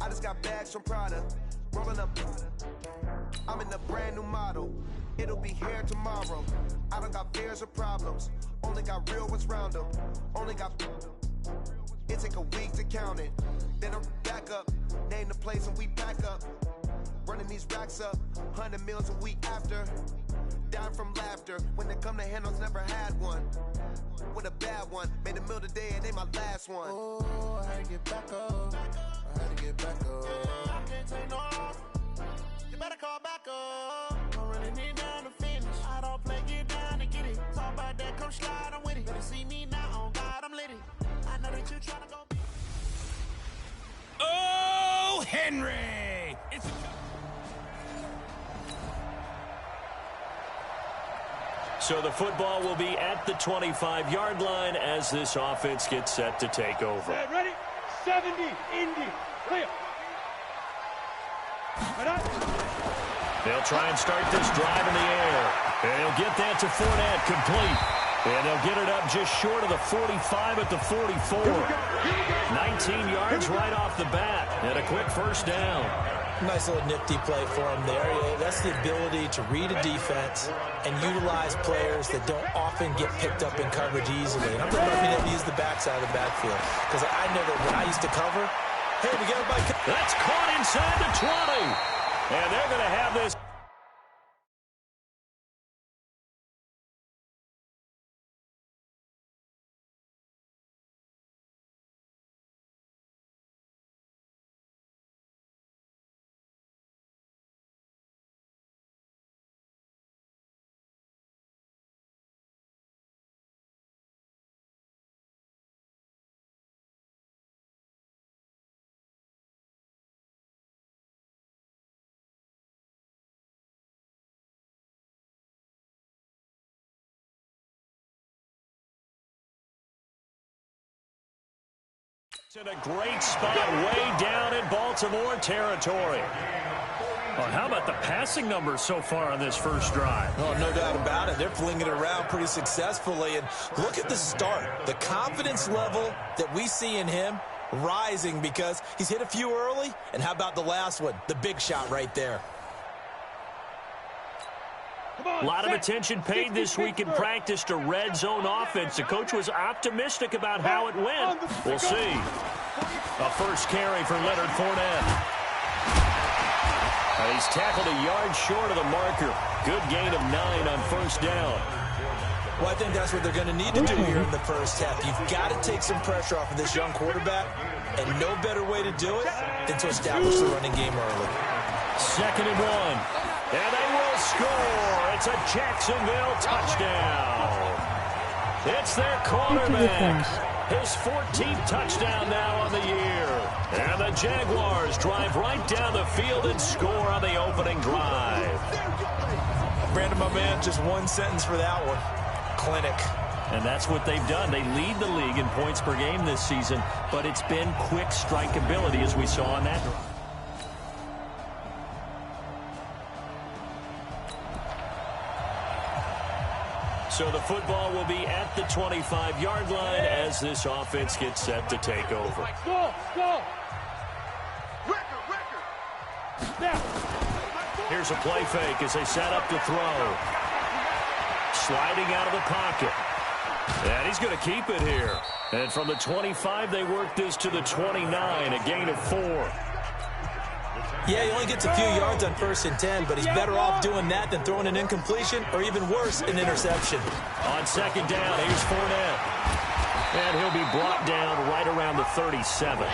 I just got bags from Prada, rolling up. I'm in a brand new model. It'll be here tomorrow. I don't got fears or problems. Only got real ones round them. Only got. It take a week to count it. Then I'm back up. Name the place and we back up. Running these racks up. 100 meals a week after. Dying from laughter. When they come to handles, never had one. With a bad one. Made a meal today and they my last one. Oh, I had to get back up. I had to get back up. I can't take no off. You better call back up. I'm running it down to finish. I don't play, get down to get it. Talk about that, come slide, I'm with it. Better see me now, on God, I'm lit it. I know that you tryna go. Oh, Henry! It's So the football will be at the 25-yard line as this offense gets set to take over. Ready? 70, Indy, clear. They'll try and start this drive in the air. And he'll get that to Fournette, complete. And they'll get it up just short of the 45 at the 44. 19 yards right off the bat. And a quick first down. Nice little nifty play for him there. That's the ability to read a defense and utilize players that don't often get picked up in coverage easily. And I'm talking about being able to use the backside of the backfield. Because I know that when I used to cover, hey, we got everybody. That's caught inside the 20. And they're going to have this. It's in a great spot way down in Baltimore territory. Well, how about the passing numbers so far on this first drive? Oh, no doubt about it. They're flinging it around pretty successfully. And look at the start. The confidence level that we see in him rising because he's hit a few early. And how about the last one? The big shot right there. A lot of attention paid this week in practice to red zone offense. The coach was optimistic about how it went. We'll see. A first carry for Leonard Fournette. And he's tackled a yard short of the marker. Good gain of 9 on first down. Well, I think that's what they're going to need to do here in the first half. You've got to take some pressure off of this young quarterback, and no better way to do it than to establish the running game early. 2nd and 1. And they will score. It's a Jacksonville touchdown. It's their quarterback. His 14th touchdown now on the year. And the Jaguars drive right down the field and score on the opening drive. Brandon, my man, just one sentence for that one. Clinic. And that's what they've done. They lead the league in points per game this season, but it's been quick strike ability as we saw on that drive. So the football will be at the 25-yard line as this offense gets set to take over. Go! Here's a play fake as they set up to throw. Sliding out of the pocket. And he's going to keep it here. And from the 25, they work this to the 29, a gain of 4. Yeah, he only gets a few yards on 1st and 10, but he's better off doing that than throwing an incompletion or even worse, an interception. On 2nd down, here's Fournette. And he'll be brought down right around the 37.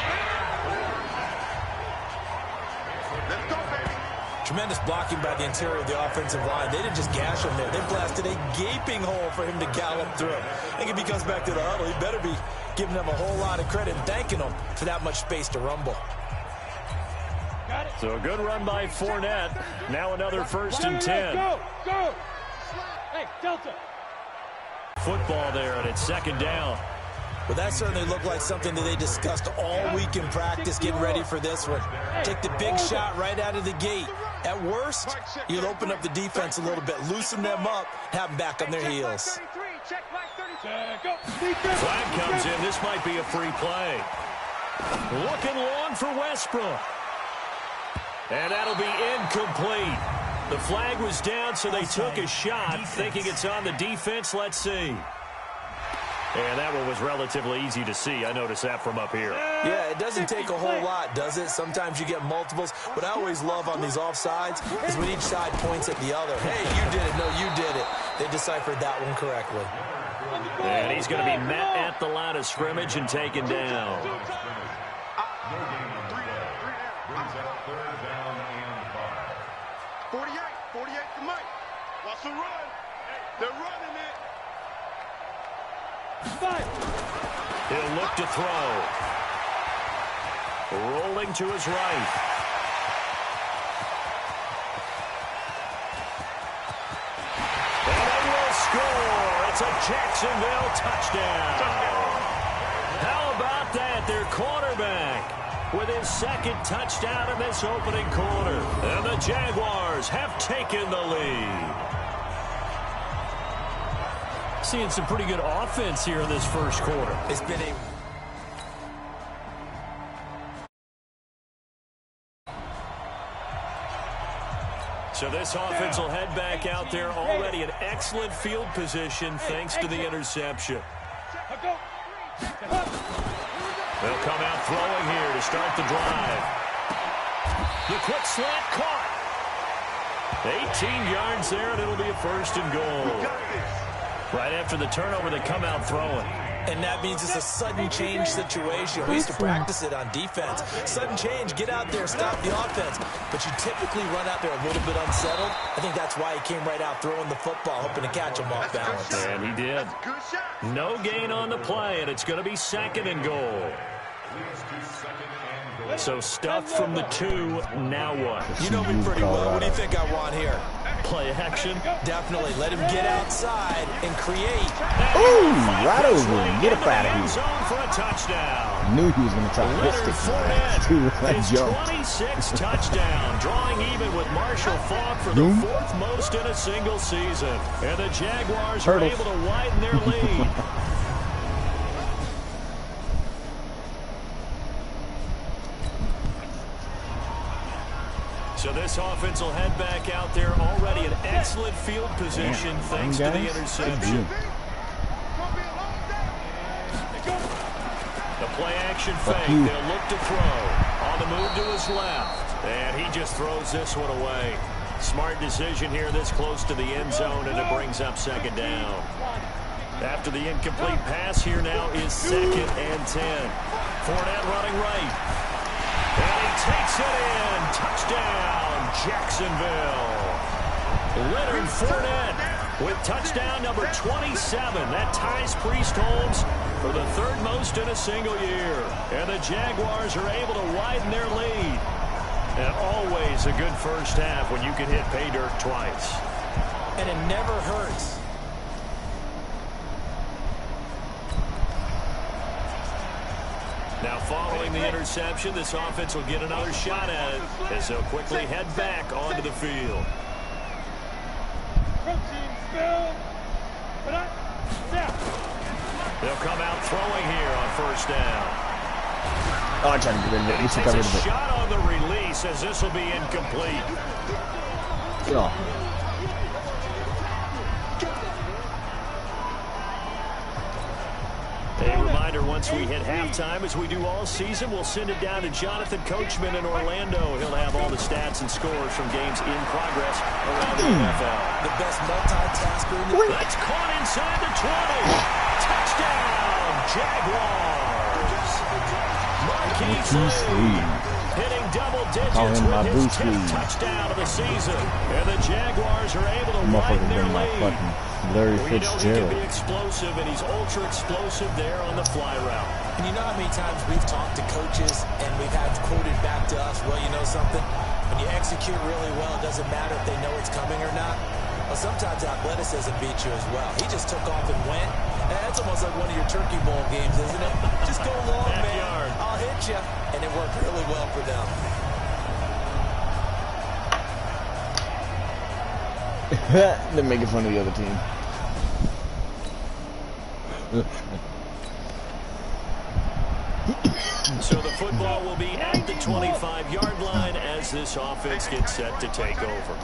Tremendous blocking by the interior of the offensive line. They didn't just gash him there. They blasted a gaping hole for him to gallop through. I think if he comes back to the huddle, he better be giving them a whole lot of credit and thanking them for that much space to rumble. So a good run by Fournette. Now another 1st and 10. Go! Hey, Delta! Football there, and it's 2nd down. But that certainly looked like something that they discussed all week in practice, getting ready for this one. Take the big shot right out of the gate. At worst, you'll open up the defense a little bit, loosen them up, have them back on their heels. Flag comes in. This might be a free play. Looking long for Westbrook. And that'll be incomplete. The flag was down, so they took a shot, thinking it's on the defense. Let's see. And that one was relatively easy to see. I noticed that from up here. Yeah, it doesn't take a whole lot, does it? Sometimes you get multiples. What I always love on these offsides is when each side points at the other. Hey, you did it. No, you did it. They deciphered that one correctly. And he's going to be met at the line of scrimmage and taken down. 48 to Mike. Watch the run. They're running it. He'll look to throw. Rolling to his right. And they will score. It's a Jacksonville touchdown. How about that? Their quarterback with his 2nd touchdown in this opening quarter. And the Jaguars have taken the lead. Seeing some pretty good offense here in this first quarter. It's been a... So this offense will head back out there, already in excellent field position thanks to the interception. They'll come out throwing here to start the drive. The quick slant caught. 18 yards there, and it'll be a 1st and goal. Right after the turnover, they come out throwing. And that means it's a sudden change situation. We used to practice it on defense. Sudden change, get out there, stop the offense. But you typically run out there a little bit unsettled. I think that's why he came right out throwing the football, hoping to catch him off balance. And he did. No gain on the play, and it's going to be 2nd and goal. So stuffed from the 2, now what? You know me pretty well. What do you think I want here? Play action? Definitely. Let him get outside and create. Ooh, right over him. Get up out of here. For a touchdown. Knew he was going to try to hit stick my ass too. His 26th touchdown, drawing even with Marshall Faulk for the 4th most in a single season. And the Jaguars are able to widen their lead. So this offense will head back out there, already in excellent field position thanks to the interception. The play-action fake. They'll look to throw. On the move to his left. And he just throws this one away. Smart decision here this close to the end zone, and it brings up 2nd down. After the incomplete pass, here now is 2nd and 10. Fournette running right. And he takes it in. Touchdown, Jacksonville. Leonard Fournette with touchdown number 27. That ties Priest Holmes for the 3rd most in a single year. And the Jaguars are able to widen their lead. And always a good first half when you can hit pay dirt twice. And it never hurts. Now following the interception, this offense will get another shot at it as they'll quickly head back onto the field. They'll come out throwing here on 1st down. Oh, I'm trying to get rid of it. He takes a shot on the release as this will be incomplete. Oh. A reminder, once we hit halftime, as we do all season, we'll send it down to Jonathan Coachman in Orlando. He'll have all the stats and scores from games in progress around the NFL. The best multitasker in the league. That's caught inside the 20. Touchdown, Jaguars. Marquise hitting double Call digits him my with his Bruce 10th Lee. touchdown of the season. And the Jaguars are able to Motherfucker widen their bring my lead. fucking Larry Well, you know he can be Fitzgerald. explosive, and he's ultra explosive there on the fly route. And you know how many times we've talked to coaches and we've had quoted back to us, well, you know something? When you execute really well, it doesn't matter if they know it's coming or not. Well, sometimes athleticism beats you as well. He just took off and went. And that's almost like one of your Turkey Bowl games, isn't it? Just go long, man. I'll hit you. And it worked really well for them. They're making fun of the other team. So the football will be at the 25-yard line as this offense gets set to take over.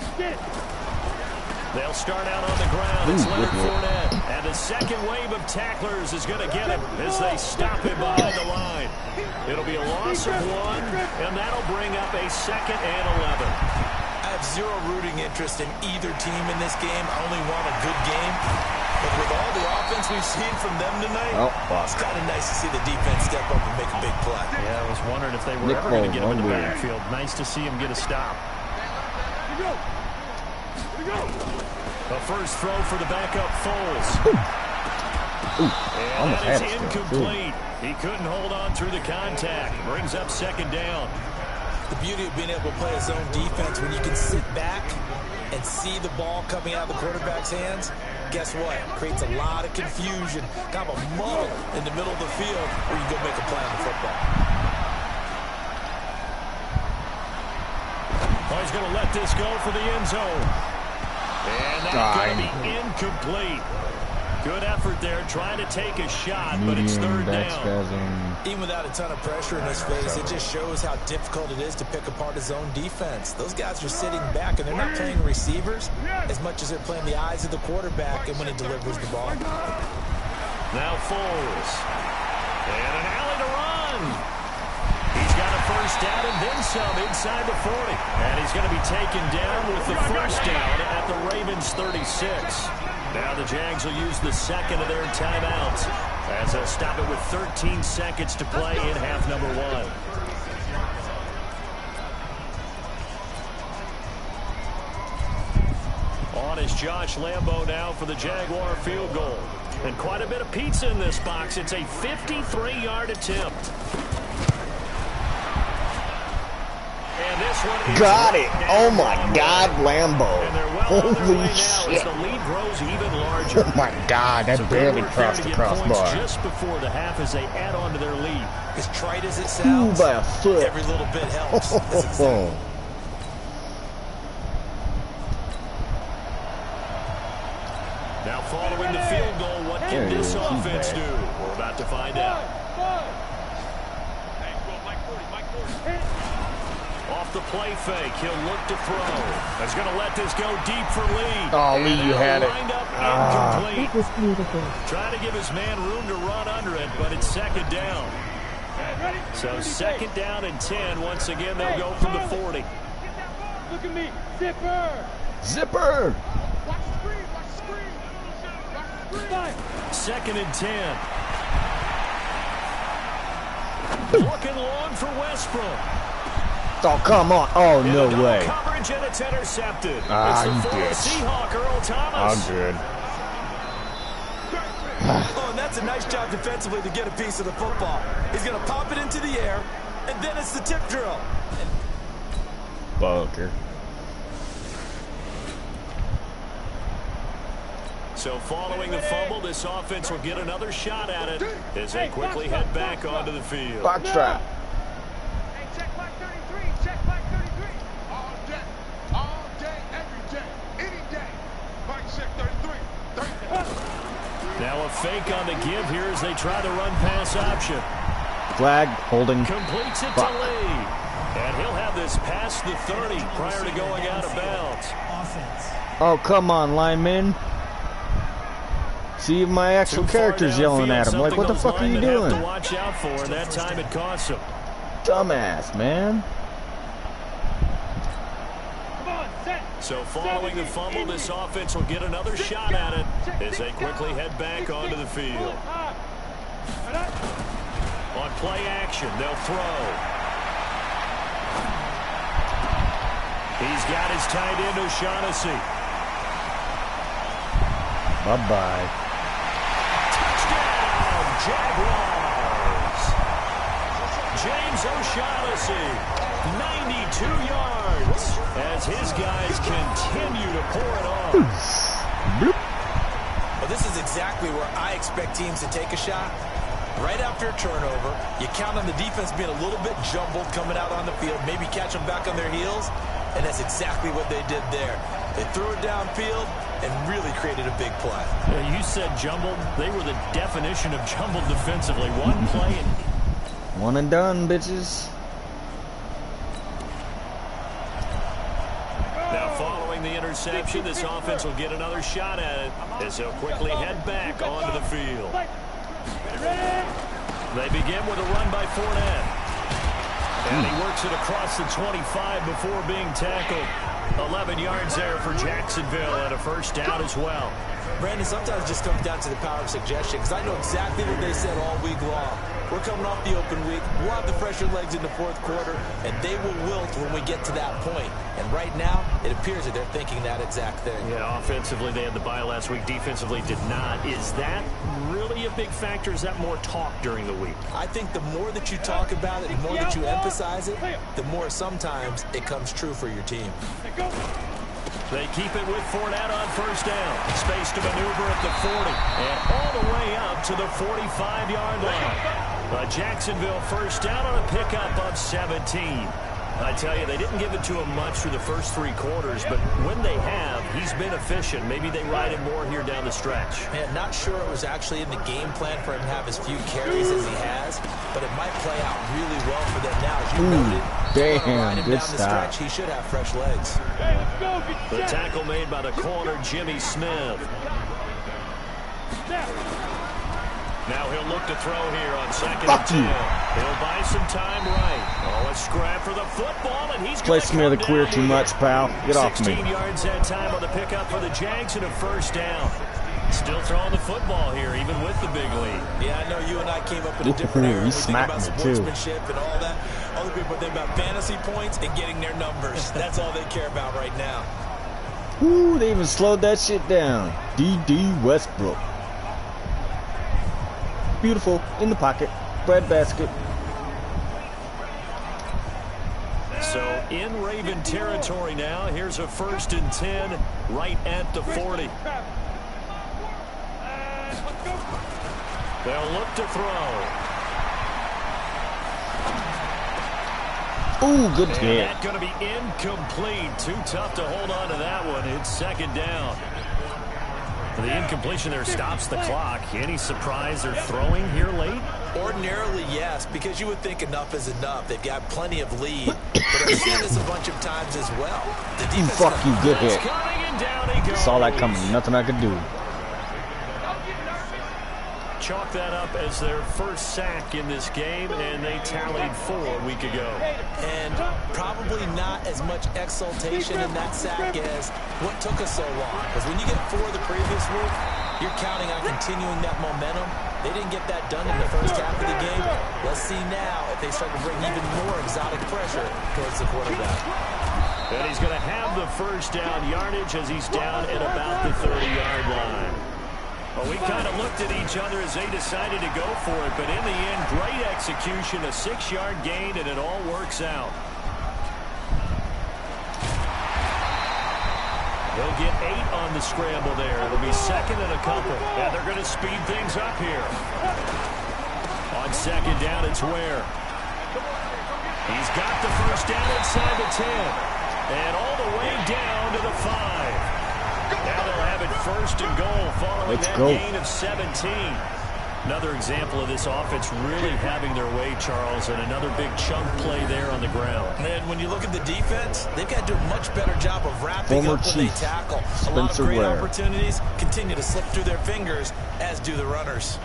They'll start out on the ground. It's Leonard Fournette. And a second wave of tacklers is going to get him as they stop him behind the line. It'll be a loss of 1, and that'll bring up a 2nd and 11. I have zero rooting interest in either team in this game. I only want a good game. But with all the offense we've seen from them tonight, it's kind of nice to see the defense step up and make a big play. Yeah, I was wondering if they were ever going to get him in the backfield. Nice to see him get a stop. The first throw for the backup Foles. And that is incomplete. He couldn't hold on through the contact. Brings up 2nd down. The beauty of being able to play his own defense when you can sit back and see the ball coming out of the quarterback's hands, guess what? Creates a lot of confusion, kind of a muddle in the middle of the field where you go make a play on the football. Oh, he's going to let this go for the end zone. And that's going to be incomplete. Good effort there, trying to take a shot, but it's 3rd down. Even without a ton of pressure in his face, it just shows how difficult it is to pick apart his own defense. Those guys are sitting back, and they're not playing receivers as much as they're playing the eyes of the quarterback and when he delivers the ball. Now Foles. And an alley to run. He's got a first down and then some inside the 40. And he's going to be taken down with the first down at the Ravens 36. Now the Jags will use the 2nd of their timeouts as they'll stop it with 13 seconds to play in half number 1. On is Josh Lambo now for the Jaguar field goal. And quite a bit of pizza in this box. It's a 53-yard attempt. And this one is got it. Oh my God, Lambo. Holy shit. The lead grows even larger. Oh my God, that barely crossed the crossbar. Just before the half as they add on to their lead. As trite as it sounds, by a foot. Every little bit helps. Now following the field goal, what can this offense do? We're about to find out. Off the play fake, he'll look to throw. He's going to let this go deep for Lee. Oh, Lee, you had it. Incomplete. That was beautiful. Trying to give his man room to run under it, but it's 2nd down. So 2nd down and 10. Once again, they'll go from the 40. Look at me. Zipper. Zipper. Watch the screen. Watch the screen. Watch the screen. 2nd and 10. Looking long for Westbrook. Oh, come on. Oh, no way. Coverage and it's intercepted. You bitch. Seahawk Earl Thomas. I'm good. Oh, and that's a nice job defensively to get a piece of the football. He's going to pop it into the air, and then it's the tip drill. Bunker. So following the fumble, this offense will get another shot at it as they quickly head back onto the field. Box trap. Hey, check back 33. Check back 33. All day, every day, any day. Mike check 33. Now a fake on the give here as they try the run-pass option. Flag, holding. Completes it to Lee. And he'll have this past the 30 prior to going out of bounds. Oh, come on, lineman. See, my actual character's yelling at him. Like, what the fuck are you doing? To watch out for, and that time it costs him. Dumbass, man. So following the fumble, this offense will get another shot at it as they quickly head back onto the field. On play action, they'll throw. He's got his tight end, O'Shaughnessy. Bye-bye. Touchdown, Jaguars. James O'Shaughnessy, 92 yards, as his guys continue to pour it on. Well, this is exactly where I expect teams to take a shot. Right after a turnover, you count on the defense being a little bit jumbled coming out on the field, maybe catch them back on their heels, and that's exactly what they did there. They threw it downfield and really created a big play. You said jumbled. They were the definition of jumbled defensively. One play and... One and done, bitches. Now following the interception, this offense will get another shot at it as they'll quickly head back onto the field. They begin with a run by Fournette. And he works it across the 25 before being tackled. 11 yards there for Jacksonville and a first down as well. Brandon, sometimes it just comes down to the power of suggestion, because I know exactly what they said all week long. We're coming off the open week. We'll have the fresher legs in the fourth quarter, and they will wilt when we get to that point. And right now, it appears that they're thinking that exact thing. Yeah, offensively, they had the bye last week. Defensively, did not. Is that really a big factor? Is that more talk during the week? I think the more that you talk about it, the more that you emphasize it, the more sometimes it comes true for your team. They keep it with Fournette on first down. Space to maneuver at the 40. And all the way up to the 45-yard line. A Jacksonville first down on a pickup of 17. I tell you, they didn't give it to him much through the first three quarters, but when they have, he's been efficient. Maybe they ride him more here down the stretch. Man, not sure it was actually in the game plan for him to have as few carries as he has, but it might play out really well for them now. As you noted, damn, good down the stretch, he should have fresh legs. The tackle made by the corner, Jimmy Smith. Now he'll look to throw here on second and 10. He'll buy some time right. Oh, a scrap for the football, and he's play smear the queer too much, pal. Get off me. 16 yards that time on the pickup for the Jags and a first down. Still throwing the football here, even with the big lead. Yeah, I know you and I came up in a different era. We think about sportsmanship too. And all that. Other people think about fantasy points and getting their numbers. That's all they care about right now. Ooh, they even slowed that shit down. D.D. Westbrook. Beautiful. In the pocket. Bread basket. So in Raven territory now. Here's a 1st and 10 right at the 40. They'll look to throw. Ooh, good hit. That's going to be incomplete. Too tough to hold on to that one. It's second down. The incompletion there stops the clock. Any surprise they're throwing here late? Ordinarily, yes, because you would think enough is enough. They've got plenty of lead, but I've seen this a bunch of times as well. The defense fuck you, good hit. Saw that coming. Nothing I could do. Chalk that up as their first sack in this game, and they tallied 4 a week ago. And probably not as much exultation in that sack as what took us so long. Because when you get 4 the previous week, you're counting on continuing that momentum. They didn't get that done in the first half of the game. Let's see now if they start to bring even more exotic pressure towards the quarterback. And he's going to have the first down yardage as he's down at about the 30-yard line. Well, we kind of looked at each other as they decided to go for it, but in the end, great execution, a 6-yard gain, and it all works out. They'll get 8 on the scramble there. It'll be second and a couple. And they're going to speed things up here. On second down, it's Ware. He's got the first down inside the 10. And all the way down to the 5. Now they'll have it first and goal following that gain of 17. Another example of this offense really having their way, Charles, and another big chunk play there on the ground. And when you look at the defense, they've got to do a much better job of wrapping up when they tackle. A lot of great opportunities continue to slip through their fingers, as do the runners.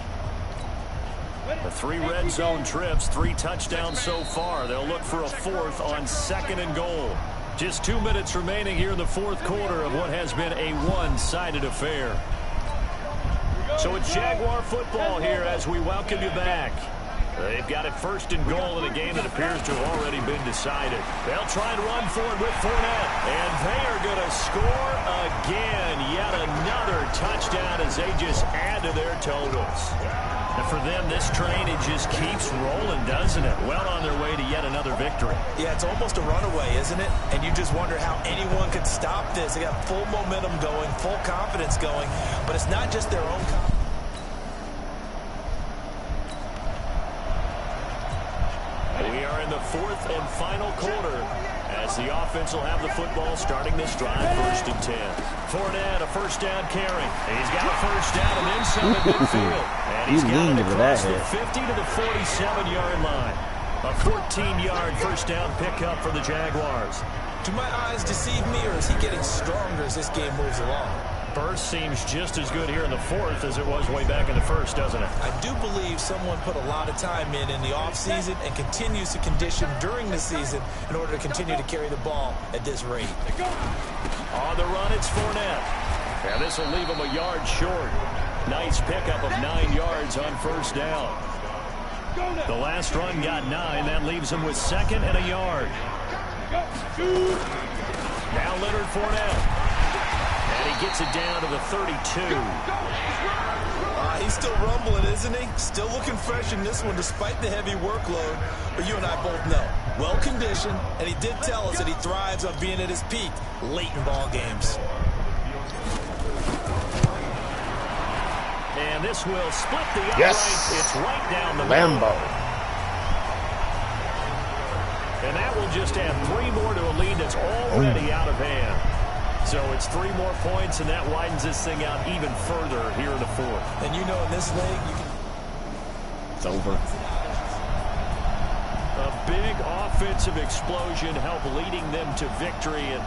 The 3 red zone trips, 3 touchdowns so far. They'll look for a 4th on second and goal. Just 2 minutes remaining here in the fourth quarter of what has been a one-sided affair. So it's Jaguar football here as we welcome you back. They've got it first and goal in a game that appears to have already been decided. They'll try and run for it with Fournette. And they are going to score again. Yet another touchdown as they just add to their totals. And for them, this train, it just keeps rolling, doesn't it? Well on their way to yet another victory. Yeah, it's almost a runaway, isn't it? And you just wonder how anyone could stop this. They got full momentum going, full confidence going. But it's not just their own confidence. We are in the fourth and final quarter as the offense will have the football starting this drive, 1st and 10. Fournette, a first down carry. He's got a first down and then some at midfield. And he's got it across the 50 to the 47-yard line. A 14-yard first down pickup for the Jaguars. Do my eyes deceive me, or is he getting stronger as this game moves along? Burst seems just as good here in the fourth as it was way back in the first, doesn't it? I do believe someone put a lot of time in the offseason and continues to condition during the season in order to continue to carry the ball at this rate. On the run, it's Fournette. And this will leave him a yard short. Nice pickup of 9 yards on first down. The last run got 9. That leaves him with 2nd and a yard. Now Leonard Fournette. And he gets it down to the 32. He's still rumbling, isn't he? Still looking fresh in this one despite the heavy workload. But you and I both know, well-conditioned, and he did tell us that he thrives on being at his peak late in ball games. And this will split the upright. Yes. It's right down the Lambo. middle. And that will just add 3 more to a lead that's already out of hand. So it's 3 more points, and that widens this thing out even further here in the fourth. And you know in this league, you can... It's over. A big offensive explosion helped leading them to victory. And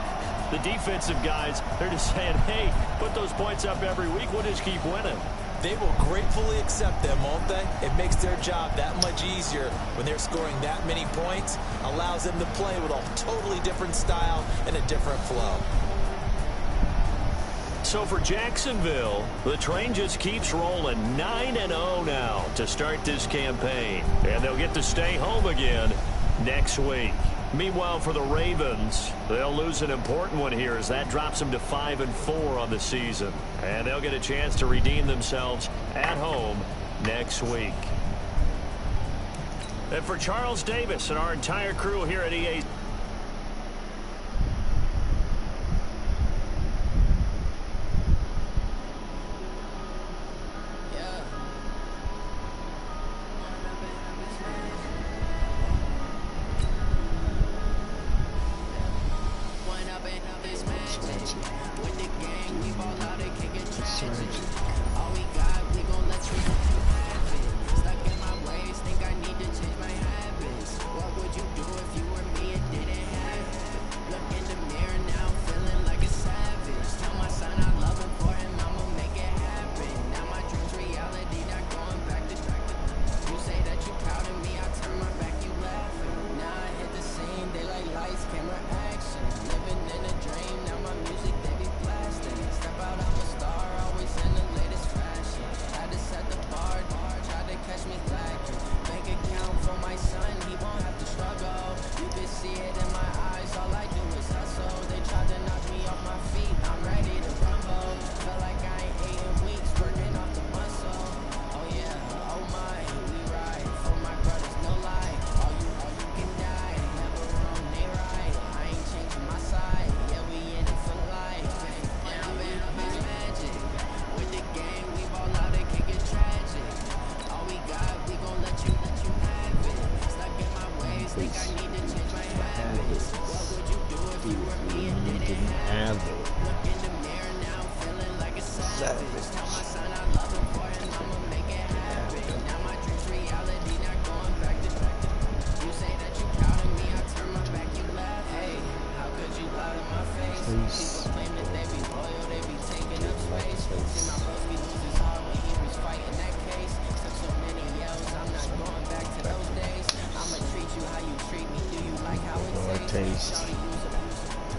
the defensive guys, they're just saying, hey, put those points up every week. We'll just keep winning. They will gratefully accept them, won't they? It makes their job that much easier when they're scoring that many points. Allows them to play with a totally different style and a different flow. So for Jacksonville, the train just keeps rolling 9-0 now to start this campaign. And they'll get to stay home again next week. Meanwhile, for the Ravens, they'll lose an important one here as that drops them to 5-4 on the season. And they'll get a chance to redeem themselves at home next week. And for Charles Davis and our entire crew here at EA.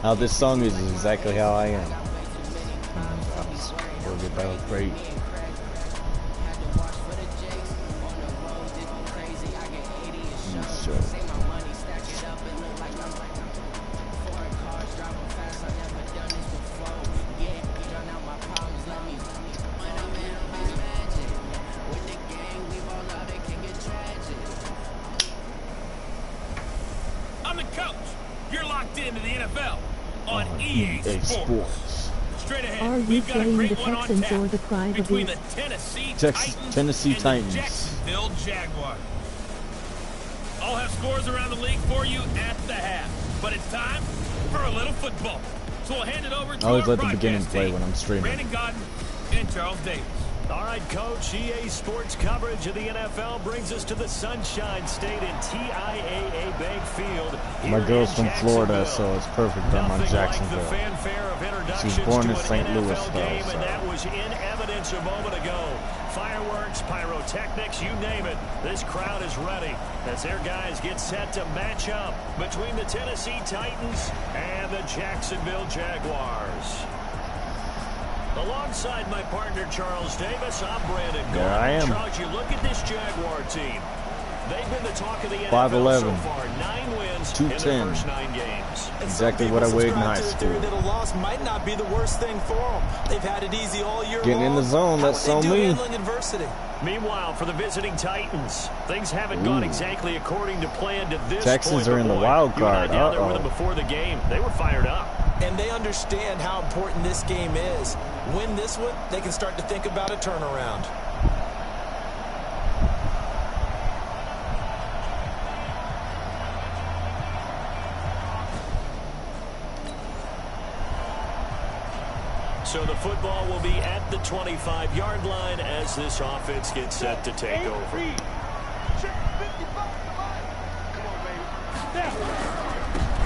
How this song is exactly how I am. That was great. NFL on EA Sports. Straight ahead, Are we playing the Texans or the Cry between the Tennessee Titans. and Jacksonville Jaguars. I'll have scores around the league for you at the half, but it's time for a little football. So we'll hand it over to I always our let the beginning broadcast play team, when I'm streaming. Brandon Godden and Charles Davis. All right, Coach, EA Sports coverage of the NFL brings us to the Sunshine State in TIAA Bank Field. My girl's from Florida, so it's perfect. I'm on Jacksonville. Like the fanfare of introductions She was born to in an St. Louis, NFL though. game, So. and that was in evidence a moment ago. Fireworks, pyrotechnics, you name it. This crowd is ready as their guys get set to match up between the Tennessee Titans and the Jacksonville Jaguars. Alongside my partner, Charles Davis, I'm Brandon Godden. There I am. Charles, you look at this Jaguar team. They've been the talk of the NFL 5'11", so far. 9 wins 210. in the first 9 games. Exactly what I weighed in high school. That a loss might not be the worst thing for them. They've had it easy all year Getting in the zone, that's so me. Handling adversity. Meanwhile, for the visiting Titans, things haven't gone exactly according to plan to this Texans point. are in the Boy, wild you and I card. down there with them before the game. They were fired up. And they understand how important this game is. Win this one, they can start to think about a turnaround. So the football will be at the 25-yard line as this offense gets set to take over.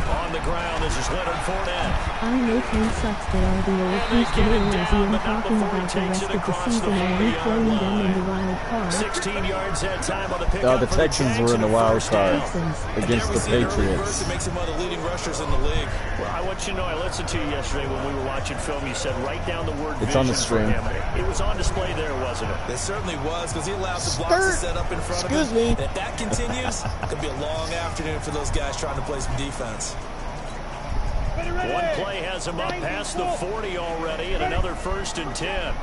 On the ground, this is Leonard Fournette. I know Ken sucks, but are the old Houston Oilers even talking about the rest of the season and replaying them in the wild card? 16 yards that time on the pickup. Oh, the Texans were in the wild card Texans. against the Patriots. It makes him one of the leading rushers in the league. Well, I want you to know, I listened to you yesterday when we were watching film. You said write down the word It's on the vision for stream. him. It was on display there, wasn't it? It certainly was, because he allows the blocks to set up in front of him. Excuse me. And if that continues, it could be a long afternoon for those guys trying to play some defense. One play has him up past the 40 already, and another 1st and 10.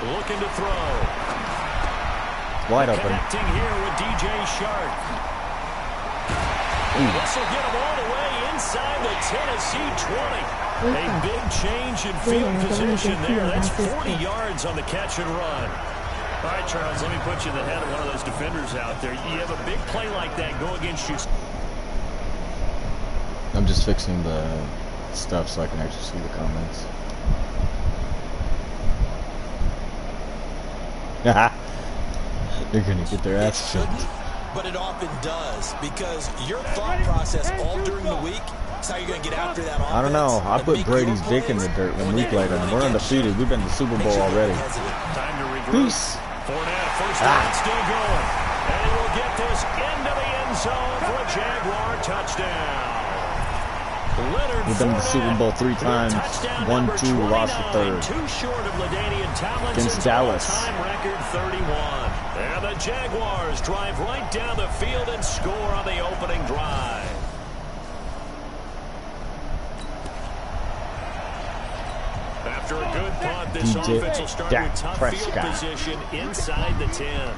Looking to throw. Wide open. Connecting here with DJ Shark. This will get him all the way inside the Tennessee 20. A big change in field position there. That's 40 yards on the catch and run. All right, Charles, let me put you in the head of one of those defenders out there. You have a big play like that go against you. I'm just fixing the stuff so I can actually see the comments. They're gonna get their ass kicked. But it often does, because your thought process all during the week is how you're going to get after that offense. I don't know. I put Brady's dick in the dirt when we played him. We're undefeated. We've been to the Super Bowl already. Time to regroup. Peace. Fournette, first down, still going. And he will get this into the end zone for a Jaguar touchdown. Leonard We've been to the Super Bowl 3 times. Touchdown 1-2, lost the 3rd. Too short of LaDainian Tomlinson's Against Dallas. all-time record 31. And the Jaguars drive right down the field and score on the opening drive. After a good punt, this offense will start with tough field position inside the 10.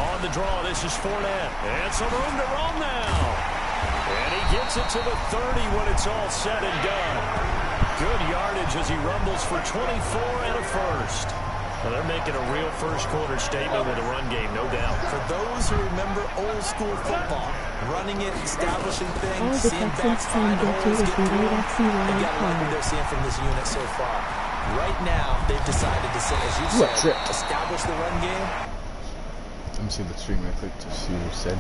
On the draw, this is Fournette. And some room to roam now. And he gets it to the 30 when it's all said and done. Good yardage as he rumbles for 24 and a 1st. Well, they're making a real first-quarter statement with a run game, no doubt. For those who remember old-school football, running it, establishing things, All the seeing Texans backs can find get to holes, is get the through them, AFC they wild got to like what card. they're seeing from this unit so far. Right now, they've decided to say, as you said, establish the run game. Let me see the stream real quick to see what you said.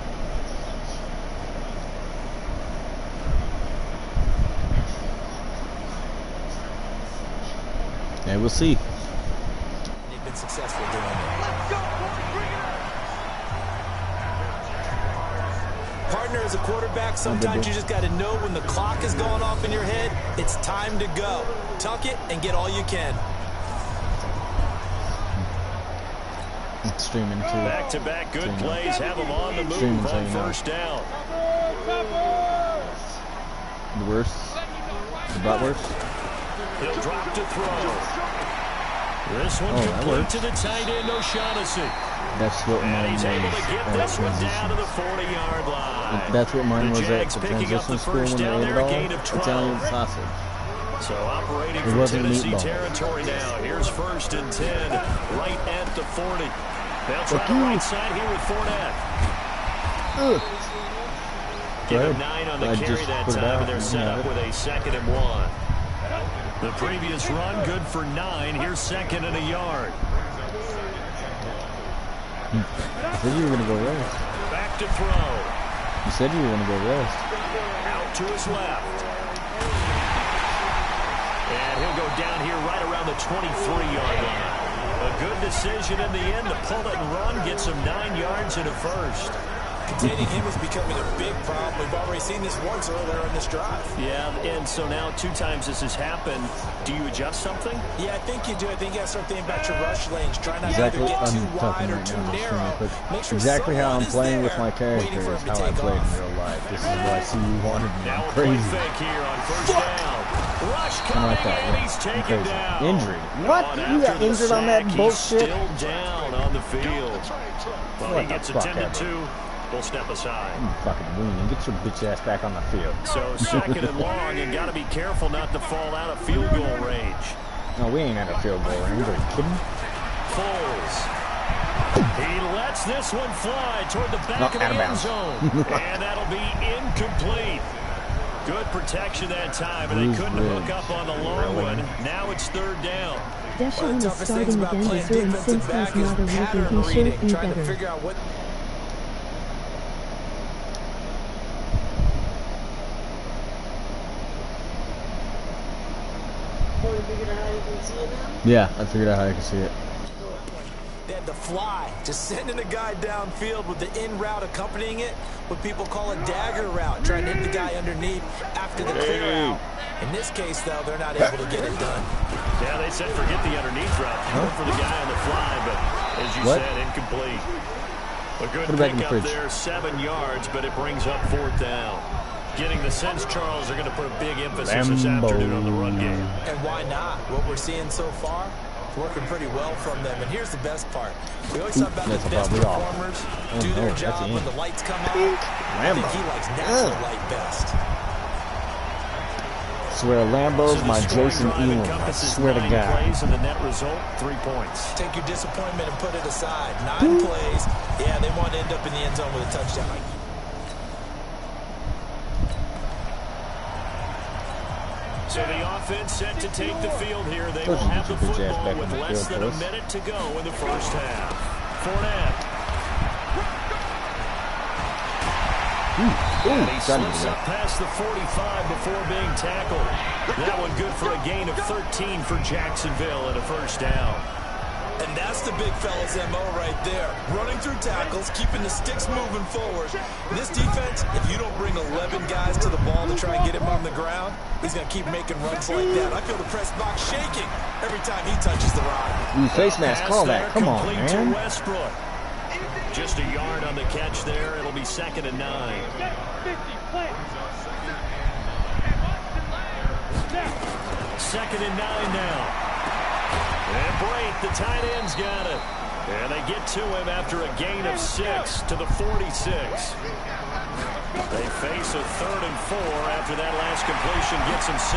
Yeah, we'll see. They've been successful doing it. Partner, as a quarterback, sometimes you just got to know when the clock is going off in your head, it's time to go. Tuck it and get all you can. It's streaming too. Back-to-back good plays have him on the move on 1st down. The worst? The bratwurst? He'll drop to throw. This one complete to the tight end, O'Shaughnessy. That's what mine was. Able to get this one down to the 40-yard line. That's what mine was at the picking up the transition school when first they down ate it there, all. gain of 12. Italian sausage. So operating It from wasn't Tennessee meatball. territory now. Here's 1st and 10, right at the 40. They'll try the right side here with Fournette. Give him 9 on the carry that time, and they're set up with a 2nd and 1. The previous run, good for 9. Here's 2nd and a yard. You said you were going to go rest. Back to throw. You said you were going to go rest. Out to his left. And he'll go down here right around the 23-yard line. A good decision in the end to pull it and run, get some 9 yards in a first. Containing him is becoming a big problem. We've already seen this once earlier in this drive. Yeah, and so now 2 times this has happened. Do you adjust something? Yeah, I think you do. I think you got to start thinking about your rush lanes. Try not Exactly. to either get too I'm wide talking or right too now. narrow. Make sure Exactly how I'm someone is playing with there my character waiting for is him to how I take play off. in real life. This is why I see you wanted me. Now I'm a play crazy. fake here on 1st down. Rush I coming, like that. and Yeah. he's I'm taken crazy. down. Injury. What? On You got after the injured on that sack, bullshit? He's still down on the field. Well, What he the gets fuck attended ever. to. We'll step aside. You fucking winning. Get your bitch ass back on the field. So 2nd and long, and got to be careful not to fall out of field goal range. No, we ain't at a field goal range. Are you kidding? Foles. He lets this one fly toward the back of the out of end bounds. zone. And that'll be incomplete. Good protection that time, and they couldn't hook up on the long one. Now it's 3rd down. Deshaun is Toughest things starting about again playing to serve defensive since he's back is not a rookie. pattern He should reading, be trying to better. figure out what. Yeah, I figured out how I can see it. They had to fly, just sending a guy downfield with the in route accompanying it, what people call a dagger route, trying to hit the guy underneath after the clear out. In this case, though, they're not able to get it done. Yeah, they said forget the underneath route. Go for the guy on the fly, but as you said, incomplete. A good pickup there, 7 yards, but it brings up 4th down. Getting the sense, Charles, they're going to put a big emphasis this afternoon on the run game. And why not? What we're seeing so far, it's working pretty well from them. And here's the best part. We always talk about the best performers do their job when the lights come on. I think he likes natural light best. I swear Lambo's my Jason Elam. I swear to God. Plays and the net result, 3 points. Take your disappointment and put it aside. 9 plays. Yeah, they want to end up in the end zone with a touchdown. So the offense set to take the field here. They will have the football with less than a minute to go in the first half. Fournette. He slips up past the 45 before being tackled. That one good for a gain of 13 for Jacksonville and a 1st down. And that's the big fella's MO right there. Running through tackles, keeping the sticks moving forward. This defense, if you don't bring 11 guys to the ball to try and get him on the ground, he's going to keep making runs like that. I feel the press box shaking every time he touches the rock. Ooh, face mask, call that. Come on, man. To Westbrook. Just a yard on the catch there. It'll be 2nd and 9. 2nd and 9 now. And Brate, the tight end's got it. And they get to him after a gain of 6 to the 46. They face a 3rd and 4 after that last completion gets him 6.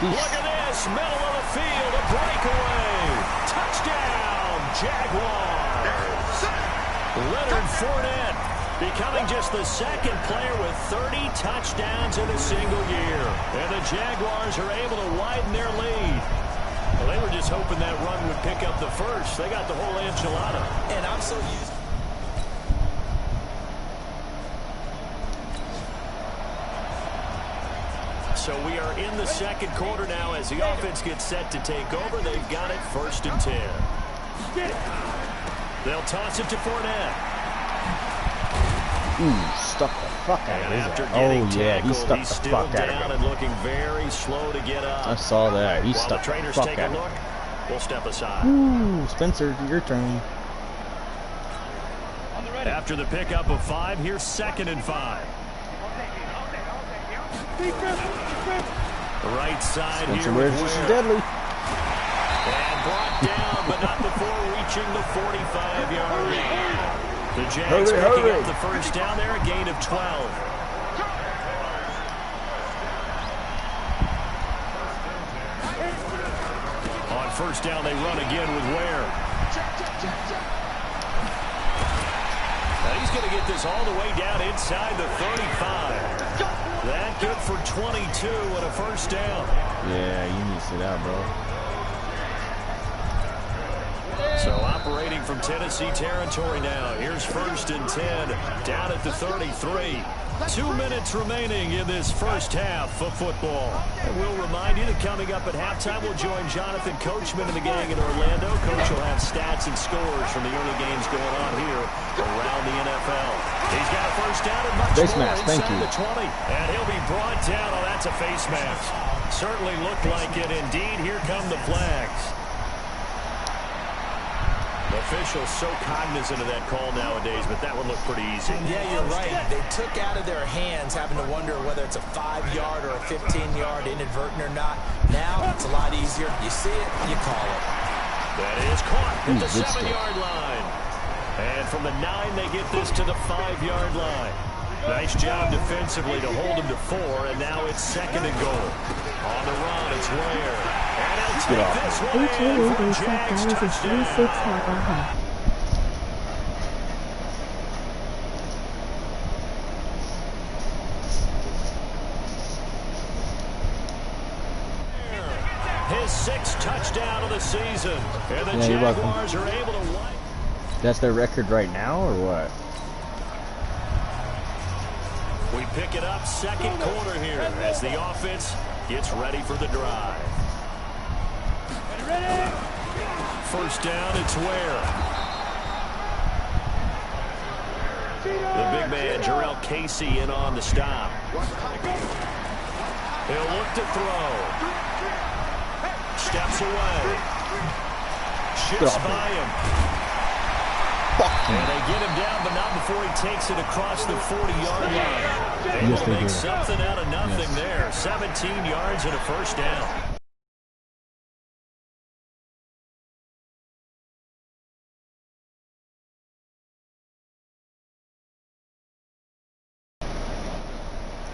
Look at this, middle of the field, a breakaway. Touchdown, Jaguars. Leonard Fournette becoming just the 2nd player with 30 touchdowns in a single year. And the Jaguars are able to widen their lead. Well, they were just hoping that run would pick up the first. They got the whole enchilada. And I'm so used. So we are in the 2nd quarter now as the offense gets set to take over. They've got it 1st and 10. They'll toss it to Fournette. Ooh, stuck the fuck out of his. Oh, yeah, he stuck the fuck out of him. And looking very slow to get up. I saw that. He While stuck the the trainers fuck take out a of look, him. we'll step aside. Ooh, Spencer, your turn. After the pickup of 5, here's 2nd and 5. Right side Spencer here with Ware, Ware. deadly. And brought down, but not before reaching the 45-yard line. The Jags picking up the first down there, a gain of 12. On first down, they run again with Ware. Now he's going to get this all the way down inside the 35. That good for 22 and a first down. Yeah, you need to sit out, bro. So operating from Tennessee territory now. Here's 1st and 10 down at the 33. 2 minutes remaining in this first half of football. And we'll remind you that coming up at halftime, we'll join Jonathan Coachman and the gang in Orlando. Coach will have stats and scores from the early games going on here around the NFL. He's got a first down and much face more mask, inside thank you. the 20. And he'll be brought down. Oh, that's a face mask. Certainly looked like it. Indeed, here come the flags. Officials so cognizant of that call nowadays, but that one looked pretty easy. Yeah, you're right. They took out of their hands having to wonder whether it's a 5-yard or a 15-yard inadvertent or not. Now it's a lot easier. You see it, you call it. That is caught at the 7-yard line. And from the 9, they get this to the 5-yard line. Nice job defensively to hold him to 4, and now it's 2nd and goal. On the run, it's Ware. And he'll take this one in for a Jags touchdown. His 6th touchdown of the season. And the Jaguars are able to wipe. That's their record right now, or what? We pick it up 2nd quarter here as the offense gets ready for the drive. First down, it's Ware. The big man, Jarrell Casey, in on the stop. He'll look to throw. Steps away. Shifts by him. And they get him down, but not before he takes it across the 40-yard line. Able to make something out of nothing there. 17 yards and a first down.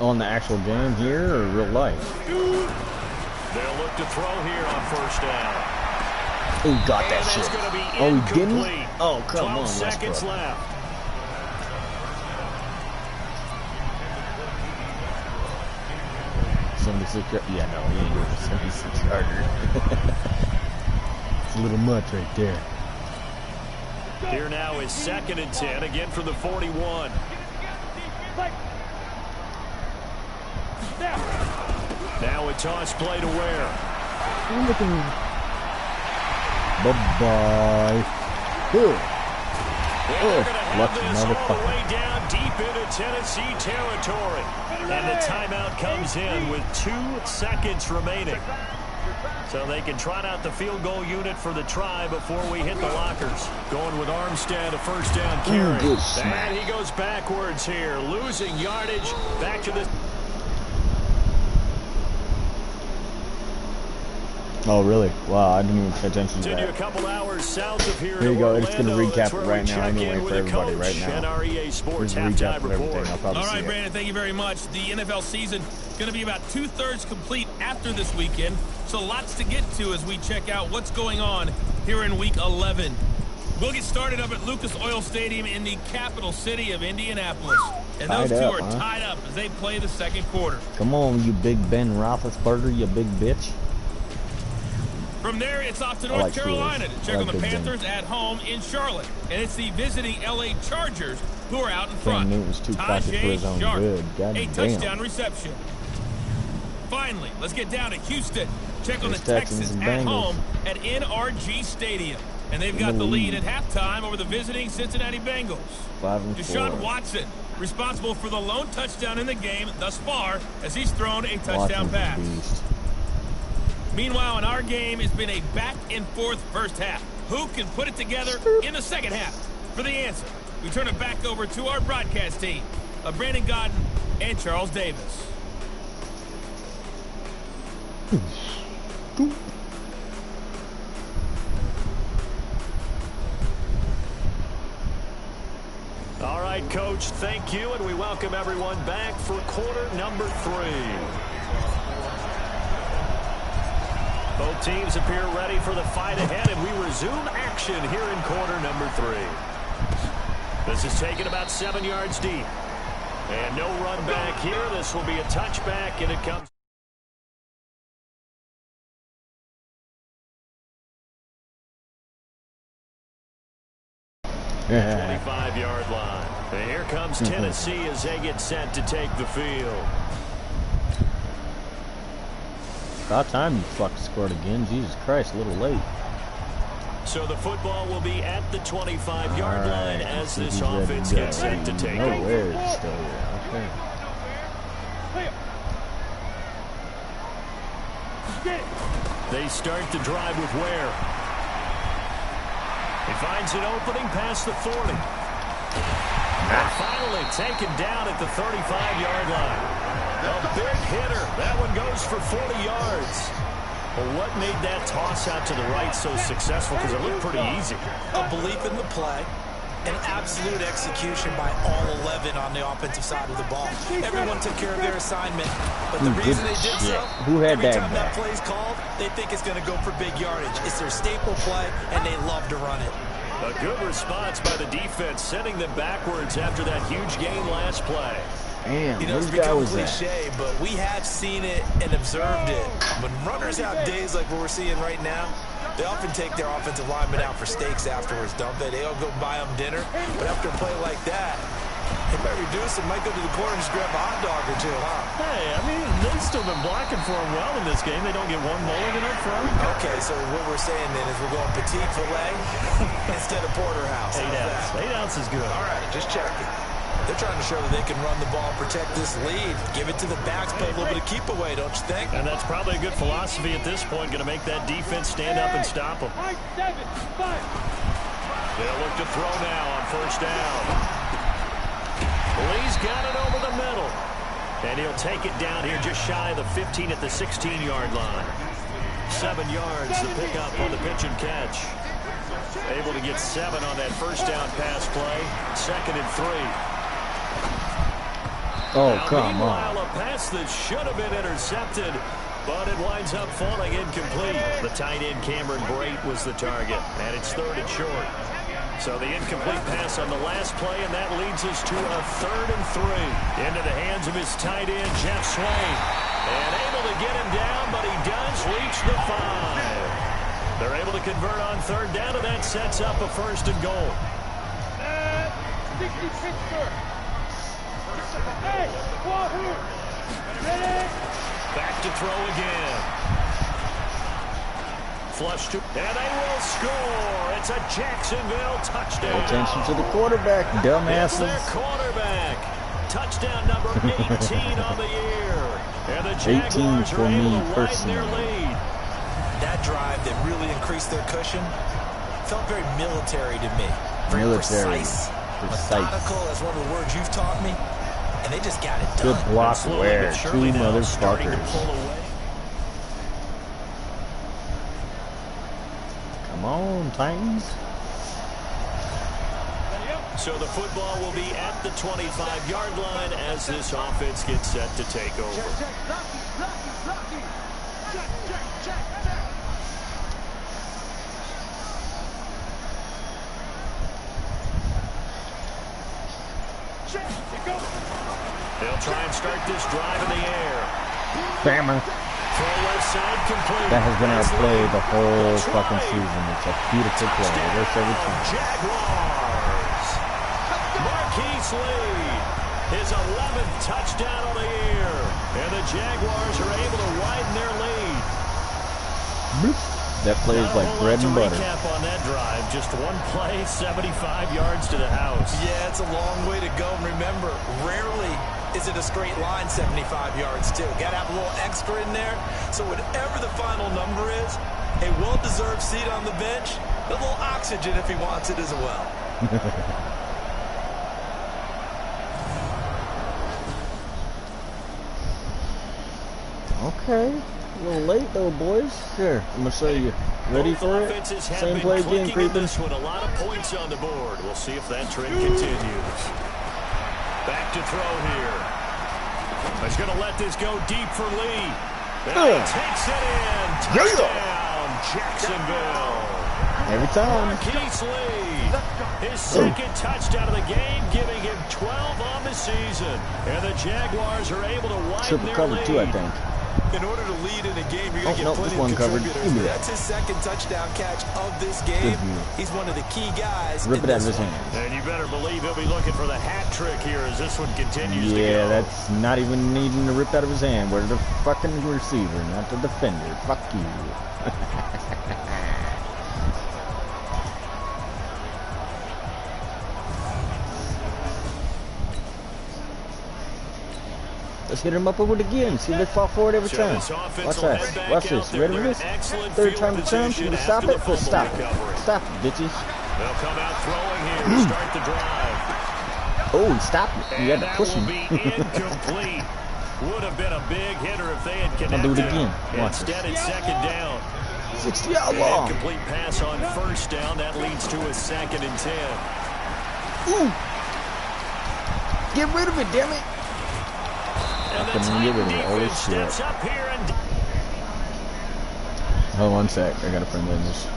On the actual game here or real life? They'll look to throw here on first down. Who got that shit? Oh, he didn't? Oh, come on. 12 seconds left. Yeah, no, he ain't doing a 76-yarder. It's a little much right there. Here now is 2nd and 10, again from the 41. Now a toss play to Ware. On the game. Bye-bye. Lucky motherfucker. All the way down deep into Tennessee territory. And the timeout comes in with 2 seconds remaining. So they can trot out the field goal unit for the try before we hit the lockers. Going with Armstead, a first down carry. And he goes backwards here, losing yardage. Back to the... Oh, really? Wow, I didn't even pay attention to that. A couple hours south of here you go. Orlando. It's going to recap it right now anyway for everybody right now. NREA Sports recap halftime report. All right, Brandon, thank you very much. The NFL season going to be about 2/3 complete after this weekend, so lots to get to as we check out what's going on here in Week 11. We'll get started up at Lucas Oil Stadium in the capital city of Indianapolis. And those two are tied up as they play the 2nd quarter. Come on, you big Ben Roethlisberger, you big bitch. From there, it's off to North Carolina to check on the Panthers at home in Charlotte. And it's the visiting L.A. Chargers who are out in front. Tajay Sharp, a touchdown reception. Finally, let's get down to Houston. Check on the Texans at home at NRG Stadium. And they've got the lead at halftime over the visiting Cincinnati Bengals. 5-4. Deshaun Watson, responsible for the lone touchdown in the game thus far as he's thrown a touchdown pass. Meanwhile, in our game, it's been a back-and-forth first half. Who can put it together in the second half? For the answer, we turn it back over to our broadcast team of Brandon Godden and Charles Davis. right, Coach, thank you, and we welcome everyone back for quarter number 3. Both teams appear ready for the fight ahead, and we resume action here in quarter number 3. This is taken about 7 yards deep. And no run back here. This will be a touchback, and it comes. 25-yard line. And here comes Tennessee as they get set to take the field. About time you fucking scored again. Jesus Christ, a little late. So the football will be at the 25-yard line as this offense gets set to take over. Where is still here? Okay. They start the drive with Ware. He finds an opening past the 40. And finally taken down at the 35-yard line. A big hitter. That one goes for 40 yards. Well, what made that toss out to the right so successful? Because it looked pretty easy. A belief in the play. An absolute execution by all 11 on the offensive side of the ball. Everyone took care of their assignment. But the reason they did so, every time that play's called, they think it's going to go for big yardage. It's their staple play, and they love to run it. A good response by the defense, sending them backwards after that huge gain last play. Damn, you know, it's become cliche, but we have seen it and observed it. When runners have days like what we're seeing right now, they often take their offensive linemen out for steaks afterwards, don't they? They all go buy them dinner. But after a play like that, they might reduce it, might go to the corner and just grab a hot dog or two, huh? Hey, I mean, they've still been blocking for him well in this game. They don't get one mulligan up front. Okay, so what we're saying then is we're going petite filet instead of porterhouse. 8 ounce. 8 ounce is good. All right, just checking. They're trying to show that they can run the ball, protect this lead, give it to the backs, play a little bit of keep away, don't you think? And that's probably a good philosophy at this point, going to make that defense stand up and stop them. They'll look to throw now on first down. Lee's got it over the middle. And he'll take it down here just shy of the 15 at the 16-yard line. 7 yards, the pickup on the pitch and catch. Able to get 7 on that first down pass play. 2nd and 3. Oh, now, come on. A pass that should have been intercepted, but it winds up falling incomplete. The tight end Cameron Brate was the target, and it's 3rd and short. So the incomplete pass on the last play, and that leads us to a 3rd and 3. Into the hands of his tight end, Jeff Swain. And able to get him down, but he does reach the 5. They're able to convert on 3rd down, and that sets up a 1st and goal. Back to throw again. Flush to, and they will score. It's a Jacksonville touchdown. Pay attention to the quarterback, dumbasses. It's their quarterback. Touchdown number 18 on the year. And the Jaguars are able to widen their lead. That drive that really increased their cushion felt very military to me. Very precise. Methodical, that's one of the words you've taught me. And they just got it done. Good block Ware, 2 motherfuckers. Come on, Titans. So the football will be at the 25-yard line as this offense gets set to take over. They'll try and start this drive in the air. Bammer. Throw left side complete. That has been our play the whole fucking season. It's a beautiful play. There's every time. Jaguars. Marquise Lee. His 11th touchdown of the year. And the Jaguars are able to widen their lead. Bloop. That play is like bread and butter. Recap on that drive. Just one play, 75 yards to the house. Yeah, it's a long way to go. Remember, rarely is it a straight line 75 yards, too. Got to have a little extra in there. So whatever the final number is, a well-deserved seat on the bench, a little oxygen if he wants it as well. Okay. A little late though, boys. Here, I'm gonna show you. Ready for it? Same play again, creeping. This one, a lot of points on the board. We'll see if that trend continues. Back to throw here. He's going to let this go deep for Lee. And he takes it in. Touchdown, Jacksonville. Every time. Marquise Lee, his second touchdown of the game, giving him 12 on the season. And the Jaguars are able to widen triple their cover lead. too, I think. In order to lead in a game, you're going to get plenty one of covered. contributors. Give me that. That's his second touchdown catch of this game. He's one of the key guys. Rip it out of his hand. And you better believe he'll be looking for the hat trick here as this one continues to go. Yeah, that's not even needing to rip out of his hand. We're the fucking receiver, not the defender. Fuck you. Let's hit him up with it again. See, let's fall forward every time. Watch that. Watch this. Ready for this? Third time the charm. Should we stop it? Let's stop it. Stop it, bitches. They'll come out throwing here to start the drive. Oh, he stopped it. You had to push him. Incomplete. Would have been a big hitter if they had connected. I'll do it again. Watch Instead, it's second down. 60 yard long. Incomplete pass on first down. That leads to a 2nd and 10. Ooh. Get rid of it, damn it. Oh shit. Hold on 1 sec. I got a friend in this.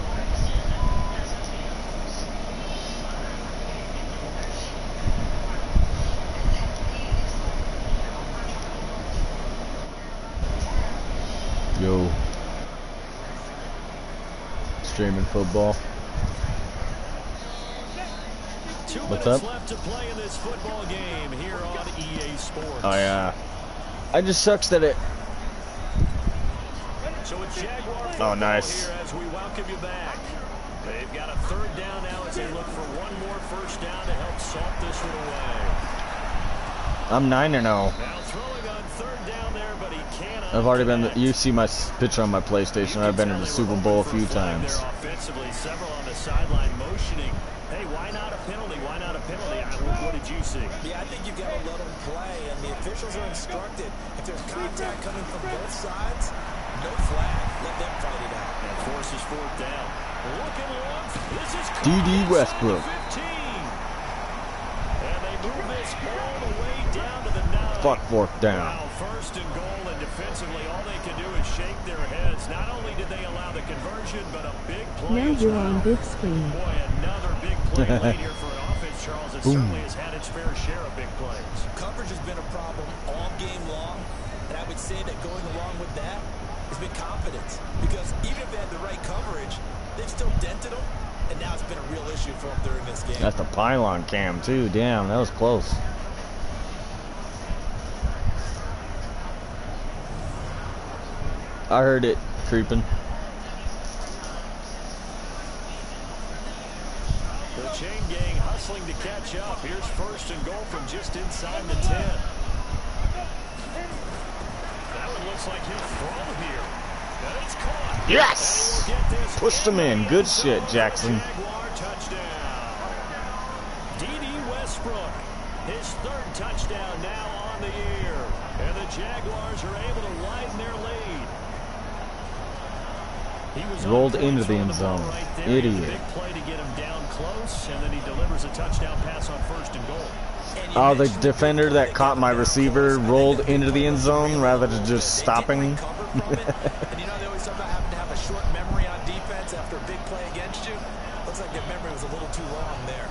Yo. Streaming football. What's up? Left to play in this football game here on EA Sports. Oh yeah. I just sucks that it. So it's Jaguar oh nice. Here as we welcome you back. They've got a 3rd down now as they look for one more first down to help salt this one away. I'm 9-0. Now throwing on 3rd down there, but he cannot. I've already been. You see my picture on my PlayStation. I've been in the Super Bowl a few times. Offensively, several on the sideline motioning. Hey, why not a penalty? Why not a penalty? What did you see? Yeah, I think you've got to let them play, and the officials are instructed. If there's contact coming from both sides, no flag. Let them fight it out. And forces 4th down. Looking long. This is D.D. Westbrook. 15. And they move this all the way down to the 9. Fuck 4th down. Wow, 1st and goal, and defensively, all they can do is shake their heads. Not only did they allow the conversion, but a big play. Now you're on big screen. Boy, another big play late here for an offense, Charles. It certainly has had its fair share of big plays. Coverage has been a problem all game long, and I would say that going along with that has been confidence. Because even if they had the right coverage, they've still dented them, and now it's been a real issue for them during this game. That's the pylon cam too. Damn, that was close. I heard it creeping. The chain gang hustling to catch up. Here's 1st and goal from just inside the 10. That one looks like he'll throw here. And it's caught. Yes! Pushed him in. Good shit, Jackson. Jaguar touchdown. D.D. Westbrook, his 3rd touchdown now on the year. And the Jaguars are able to widen their lead. He was rolled into the end zone. Right Idiot. Big play to get him down close, and then he delivers a touchdown pass on 1st and goal. Oh, the defender that caught my receiver rolled into the end zone rather than just stopping. And you know, they always talk about having to have a short memory on defense after a big play against you. Looks like their memory was a little too long there.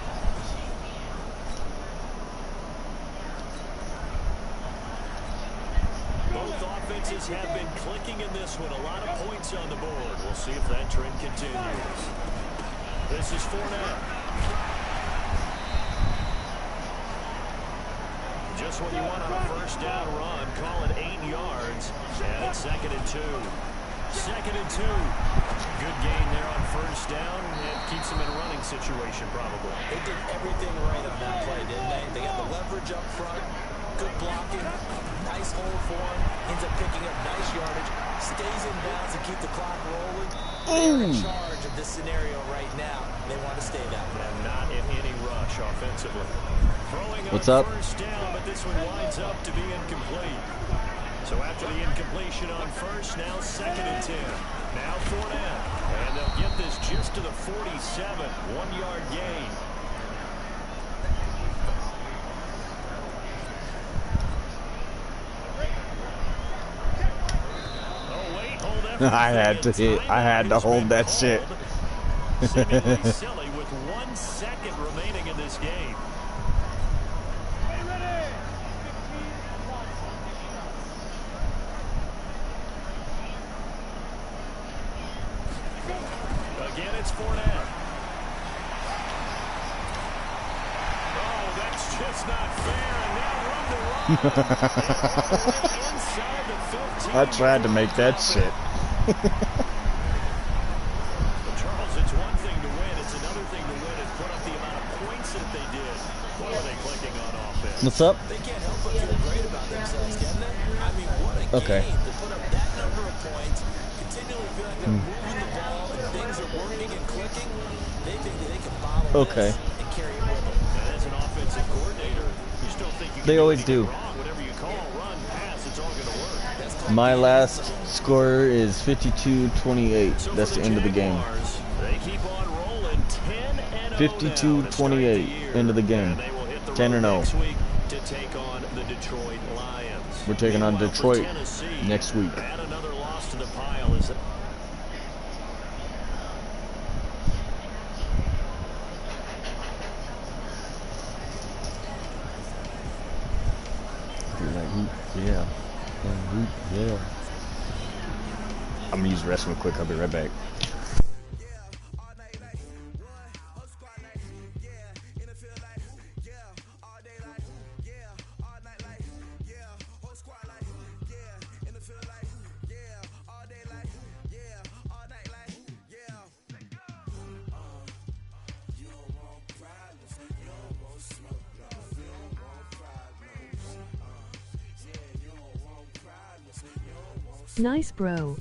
Both offenses have been clicking in this one. A lot of points on the board. We'll see if that trend continues. This is Fournette. Just when you want on a 1st down run, call it 8 yards. And it's 2nd and 2. 2nd and 2. Good gain there on 1st down. It keeps them in a running situation, probably. They did everything right on that play, didn't they? They got the leverage up front. Good blocking. Nice hold for him. Ends up picking up nice yardage. Stays in bounds and keep the clock rolling. They're in charge of this scenario right now. They want to stay that way. And not in any rush offensively. Throwing What's on up? 1st down, but this one winds up to be incomplete. So after the incompletion on 1st, now 2nd and 10. Now Fournette. And they'll get this just to the 47. 1-yard gain. I had to hold that shit. Seemingly silly with 1 second remaining in this game. Again, it's Fournette. Oh, that's just not fair. And now run to run. Inside the 15. I tried to make that shit. Charles, it's one thing to win. It's another thing to win and put up the amount of points that they did. What are they clicking on offense? What's up? They can't help but feel great about themselves, can they? I mean, what a game to put up that number of points, continually feel like they're moving the ball and things are working and clicking. They think that they can bottle this and carry it with them. And as an offensive coordinator, you still think you can They always do. wrong. Whatever you call, run, pass, it's all going to work. My last score is 52-28. So That's the end of the game. They keep on rolling 10-0 52-28. End of the game. 10-0. Next week to take on the Detroit Lions. We're taking on Detroit next week. Add another loss to the pile. Is it? Yeah. Yeah. I'm gonna use the restroom quick. I'll be right back. Nice, bro.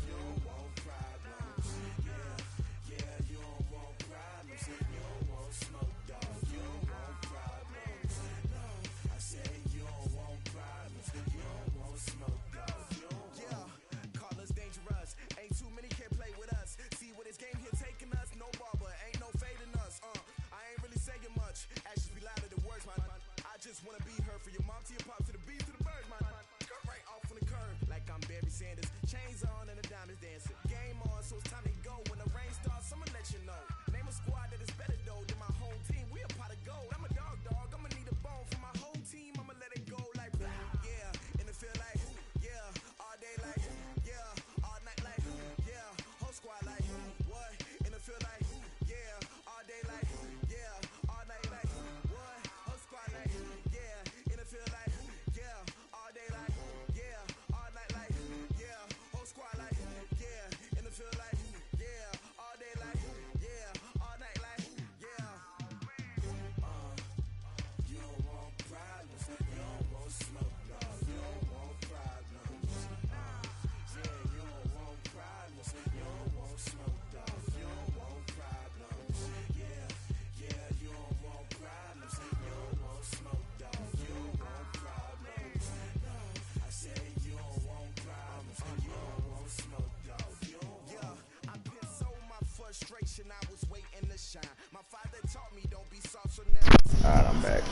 Alright, I'm back.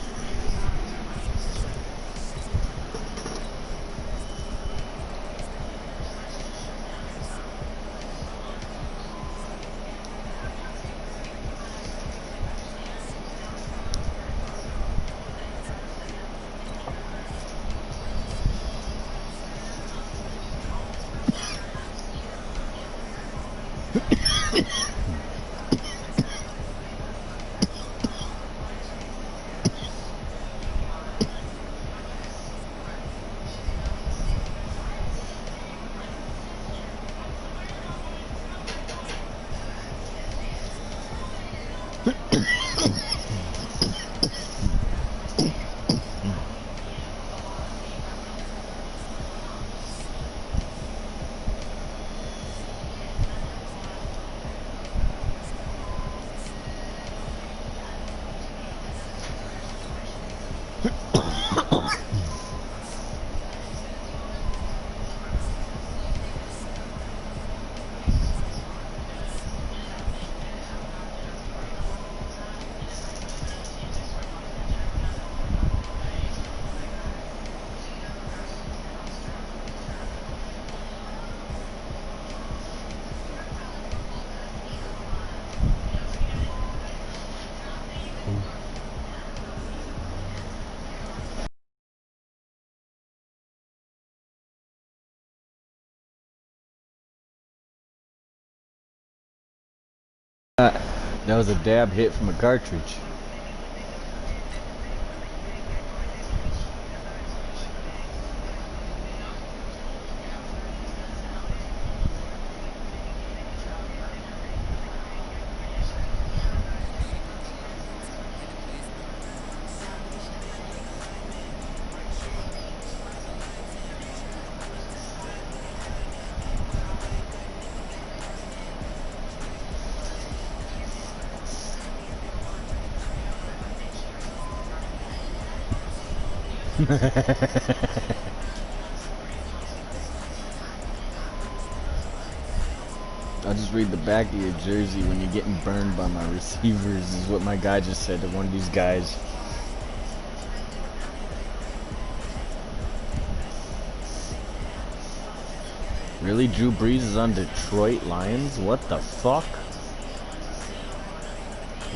That was a dab hit from a cartridge. I'll just read the back of your jersey when you're getting burned by my receivers, is what my guy just said to one of these guys. Really? Drew Brees is on Detroit Lions? What the fuck?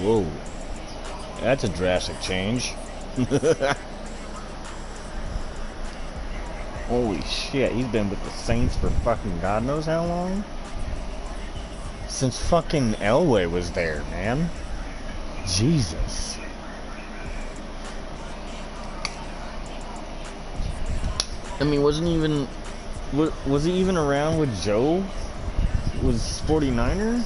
Whoa. That's a drastic change. Holy shit, he's been with the Saints for fucking God knows how long? Since fucking Elway was there, man. Jesus. I mean, was he even around with Joe? Was 49er?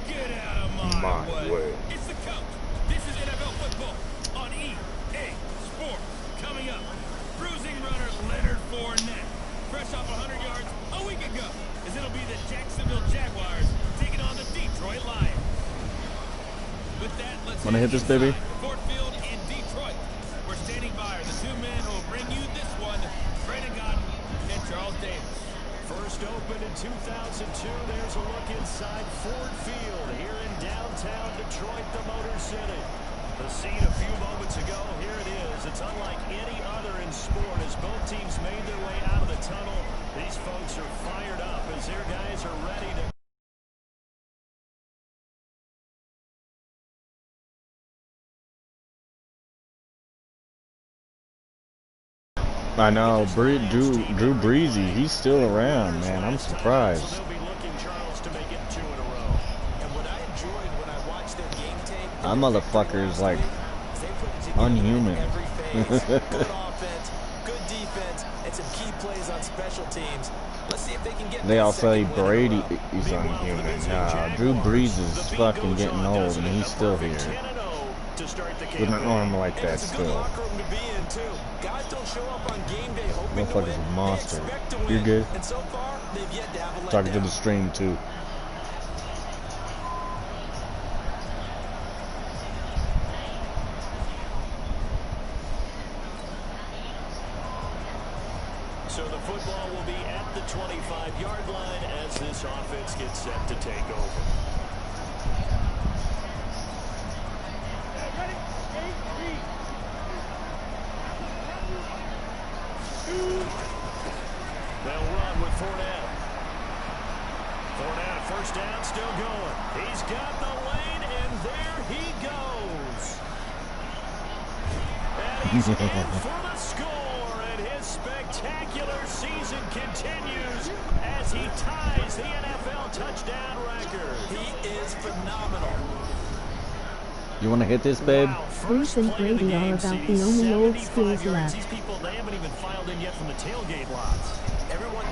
Get out of my way. It's the coach. This is NFL football on EA Sports. Coming up, bruising runner Leonard Fournette, fresh off 100 yards a week ago, as it'll be the Jacksonville Jaguars taking on the Detroit Lions. With that, let's hit this, baby? Ford Field in Detroit. We're standing by the two men who will bring you this one, Brandon Gott and Charles Davis. First opened in 2002, there's a look inside Ford Field here in downtown Detroit, the Motor City. The scene a few moments ago, here it is. It's unlike any other in sport as both teams made their way out of the tunnel. These folks are fired up as their guys are ready to... I know, Drew Breezy, he's still around, man. I'm surprised. That motherfucker is like unhuman. Good offense, good defense, and some key plays on special teams. Let's see if they can get. They all say Brady is unhuman. Nah, Drew Brees is fucking getting old, and he's still here. With an arm like that still. Motherfucker's a monster. You're good. Talking to the stream too. So the football will be at the 25-yard line as this offense gets set to take over. They'll run with Fournette. Fournette, first down, still going. He's got the lane, and there he goes. And he's in for the score, and his spectacular season continues as he ties the NFL touchdown record. He is phenomenal. You want to hit this, babe? Bruce and Brady are about the only old schools left. These people, they haven't even filed in yet from the tailgate lots. Everyone.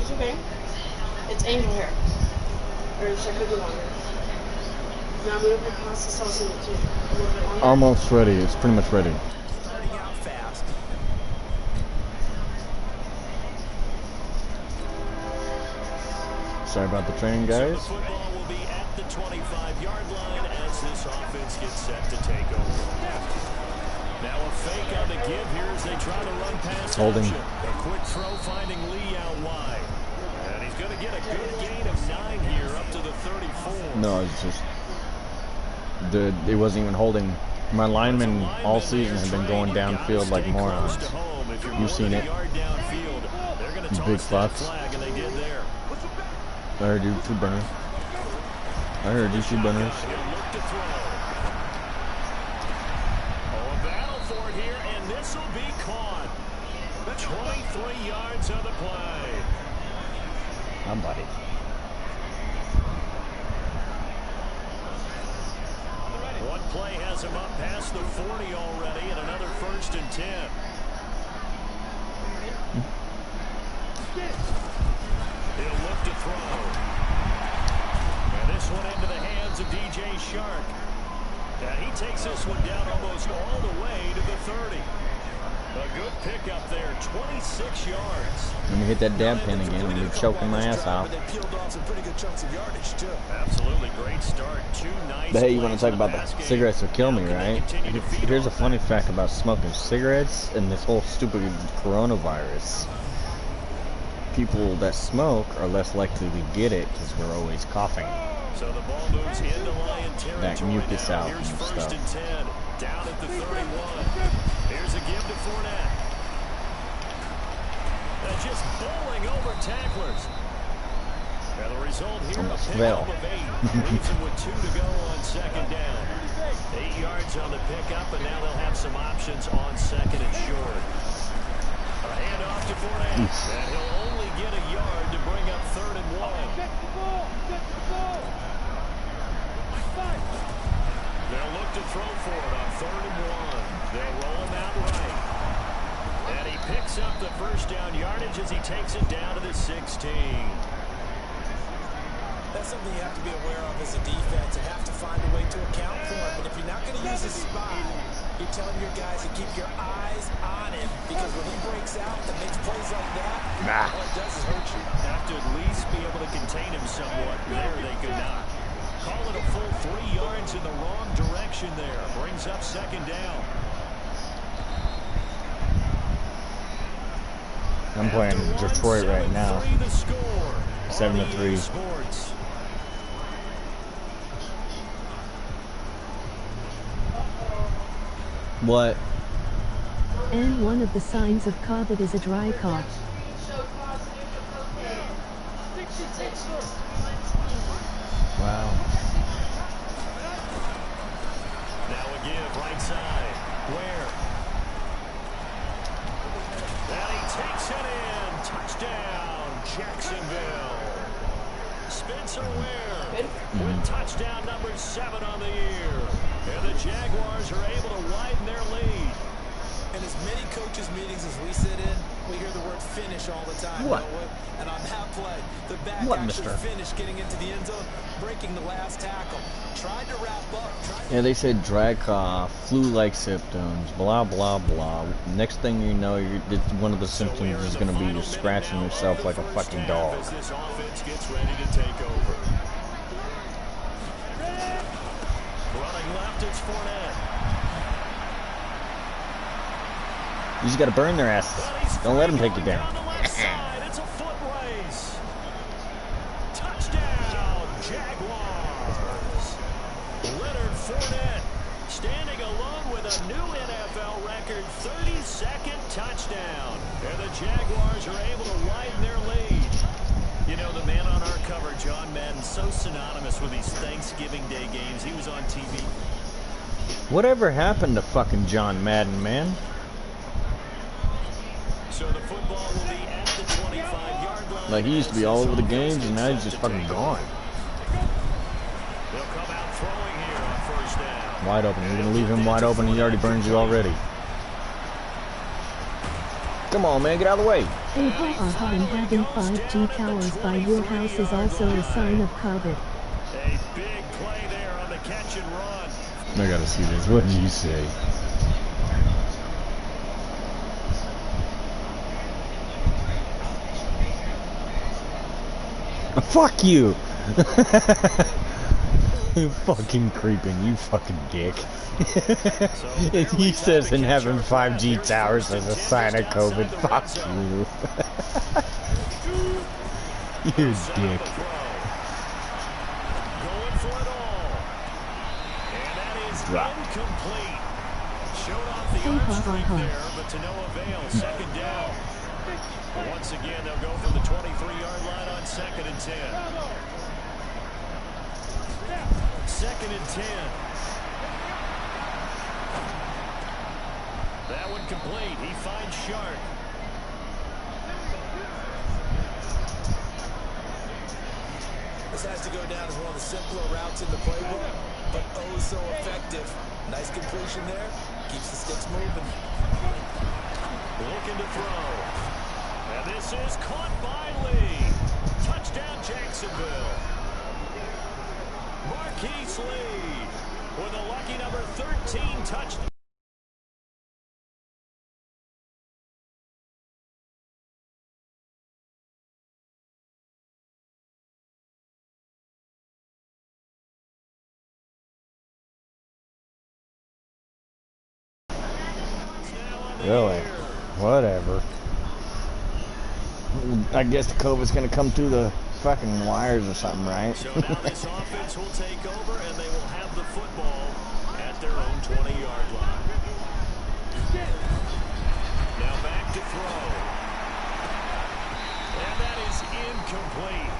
It's okay. It's angel hair. Or should I cook it longer? No, I'm going to put pasta sauce in it too. A little bit longer. Almost ready. It's pretty much ready. Starting out fast. Sorry about the train, guys. So the football will be at the 25-yard line as this offense gets set to take over. Now a fake on the give here as they try to run past Holding. option. A quick throw finding Lee out wide. And he's going to get a good gain of 9 here up to the 34. No, it's just... It wasn't even holding. My linemen all season have been going downfield like morons. You've seen it. You big fucks. I heard you too, Burner. I heard you, shoot bunners. A battle for it here, and this will be caught. 23 yards on the play. Somebody. One play has him up past the 40 already, and another 1st and 10. He'll look to throw. And this one into the hands of DJ Shark. And he takes this one down almost all the way to the 30. A good pickup there, 26 yards. Let me hit that dab pin again and you're choking my ass off. Absolutely great start. 2 nice. But hey, you want to talk about the cigarettes will kill me, right? Here's a funny fact about smoking cigarettes and this whole stupid coronavirus. People that smoke are less likely to get it because we're always coughing. So the ball moves into Lion territory. Back mucus out Here's and 1st stuff. and 10. Down at the 31. Here's a give to Fournette. They're just bowling over tacklers. And the result here, a pickup of 8. Leaves them with 2 to go on 2nd down. 8 yards on the pickup, and now they'll have some options on 2nd and short. A handoff to Fournette. And he'll only get a yard to bring up 3rd and 1. They'll look to throw for it on 3rd and 1. They'll roll him out right. And he picks up the 1st down yardage as he takes it down to the 16. That's something you have to be aware of as a defense and have to find a way to account for it. But if you're not going to use a spy, you're telling your guys to keep your eyes on him, because when he breaks out and makes plays like that, all it does is hurt you. Have to at least be able to contain him somewhat. There they could not. Call it a full 3 yards in the wrong direction there. Brings up 2nd down. I'm playing Detroit right now. 7-3. What? And one of the signs of COVID is a dry cough. Wow. Now a give, right side. Ware. And he takes it in. Touchdown, Jacksonville. Spencer Ware with touchdown number 7 on the year. And the Jaguars are able to widen their lead. In as many coaches' meetings as we sit in, we hear the word finish all the time. What? And on that play, the back actually finished getting into the end zone, breaking the last tackle. Tried to wrap up. Yeah, they said dry cough, flu-like symptoms, blah, blah, blah. Next thing you know, one of the symptoms is going to be you're scratching yourself like a fucking dog. As this offense gets ready to take over. Running left, it's Fournette. You just got to burn their asses. Don't let them take you down. It's a foot race. Touchdown, Jaguars. Leonard Fournette standing alone with a new NFL record 32nd touchdown. And the Jaguars are able to widen their lead. You know, the man on our cover, John Madden, so synonymous with these Thanksgiving Day games. He was on TV. Whatever happened to fucking John Madden, man? So the football will be at the 25-yard line. Like, he used to be all over the games, and now he's just fucking gone. They'll come out throwing here on 1st down. Wide open. You're going to leave him wide open. He already burns you already. Come on, man. Get out of the way. And having 5G towers by your house is also a sign of COVID. A big play there on the catch and run. I got to see this. What did you say? Fuck you! You fucking creeping, you fucking dick. He says in having 5G towers as a sign of COVID. Fuck you. You dick. Going for it all. And that is incomplete. Showed off the arm strength there, but to no avail. 2nd down. Once again, they'll go from the 23-yard line on 2nd and 10. 2nd and 10. That one complete. He finds Sharp. This has to go down as one of the simpler routes in the playbook, but oh so effective. Nice completion there. Keeps the sticks moving. Looking to throw. And this is caught by Lee. Touchdown, Jacksonville. Marquise Lee with a lucky number 13 touchdown. Really? Whatever. I guess the COVID's gonna come through the fucking wires or something, right? So now this offense will take over, and they will have the football at their own 20-yard line. Now back to throw. And that is incomplete.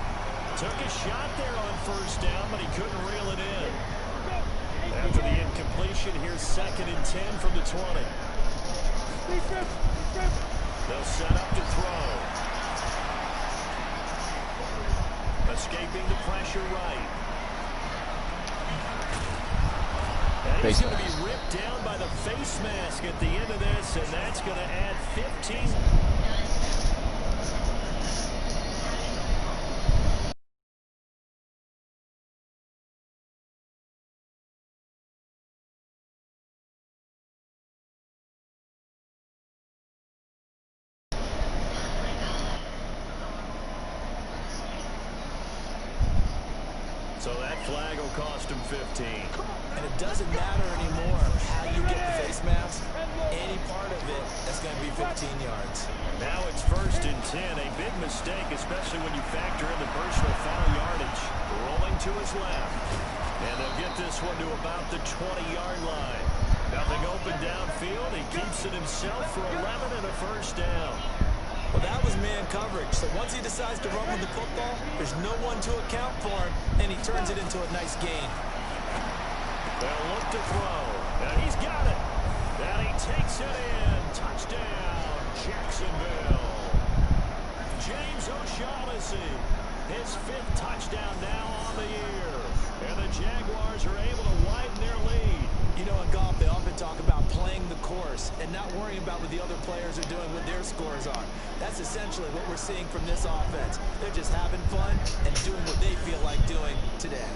Took a shot there on 1st down, but he couldn't reel it in. After the incompletion, here's 2nd and 10 from the 20. They'll set up to throw. Escaping the pressure right. And he's going to be ripped down by the face mask at the end of this, and that's going to add 15. So that flag will cost him 15. And it doesn't matter anymore how you get the face mask. Any part of it, that's going to be 15 yards. Now it's 1st and 10. A big mistake, especially when you factor in the personal foul yardage. Rolling to his left. And they'll get this one to about the 20-yard line. Nothing open downfield. He keeps it himself for 11 and a 1st down. Well, that was man coverage. So once he decides to run with the football, there's no one to account for him, and he turns it into a nice gain. They'll look to throw, and he's got it. And he takes it in. Touchdown, Jacksonville. James O'Shaughnessy, his 5th touchdown now on the year. And the Jaguars are able to widen their lead. You know, in golf, they often talk about playing the course and not worrying about what the other players are doing, what their scores are. That's essentially what we're seeing from this offense. They're just having fun and doing what they feel like doing today.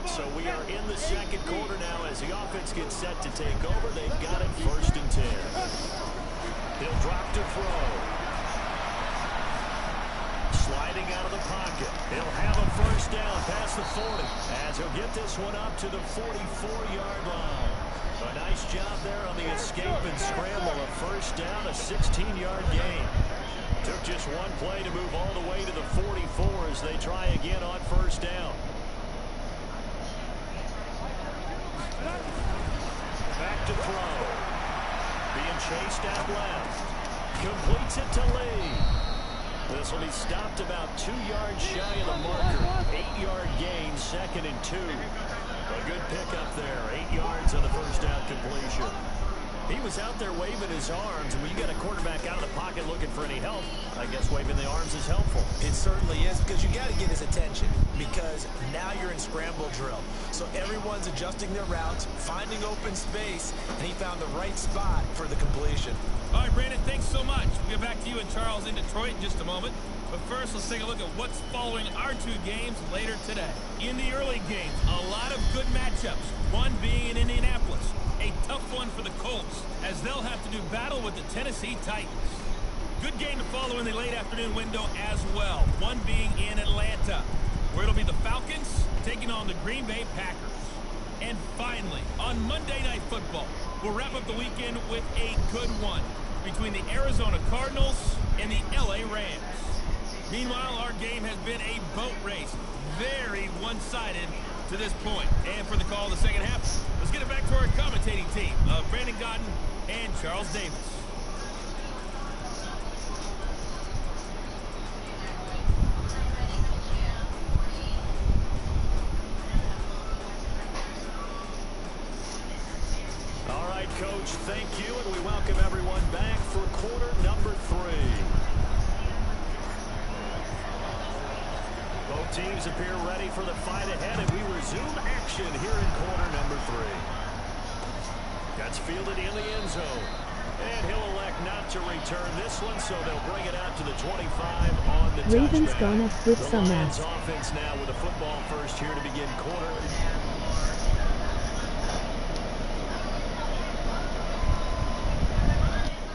So we are in the 2nd quarter now as the offense gets set to take over. They've got it 1st and 10. He'll drop to throw. Sliding out of the pocket. He'll have a 1st down past the 40 as he'll get this one up to the 44-yard line. A nice job there on the escape and scramble. A 1st down, a 16-yard gain. Took just one play to move all the way to the 44 as they try again on 1st down. Back to throw. Being chased out left. Completes it to Lee. This will be stopped about 2 yards shy of the marker. 8-yard gain, 2nd and 2. A good pickup there. 8 yards on the 1st down completion. He was out there waving his arms, and when you got a quarterback out of the pocket looking for any help, I guess waving the arms is helpful. It certainly is, because you got to get his attention, because now you're in scramble drill. So everyone's adjusting their routes, finding open space, and he found the right spot for the completion. All right, Brandon, thanks so much. We'll get back to you and Charles in Detroit in just a moment. But first, let's take a look at what's following our 2 games later today. In the early games, a lot of good matchups, one being in Indianapolis. A tough one for the Colts, as they'll have to do battle with the Tennessee Titans. Good game to follow in the late afternoon window as well, one being in Atlanta, where it'll be the Falcons taking on the Green Bay Packers. And finally, on Monday Night Football, we'll wrap up the weekend with a good one between the Arizona Cardinals and the LA Rams. Meanwhile, our game has been a boat race, very one-sided, to this point. And for the call of the second half, let's get it back to our commentating team of Brandon Godden and Charles Davis. All right, Coach, thank you, and we welcome everyone back for quarter number 3. Both teams appear ready for the fight ahead, and we resume action here in quarter number 3. That's fielded in the end zone. And he'll elect not to return this one, so they'll bring it out to the 25 on the Ravens touchdown. gonna flip The some Lions ass. offense now with a football first here to begin quarter.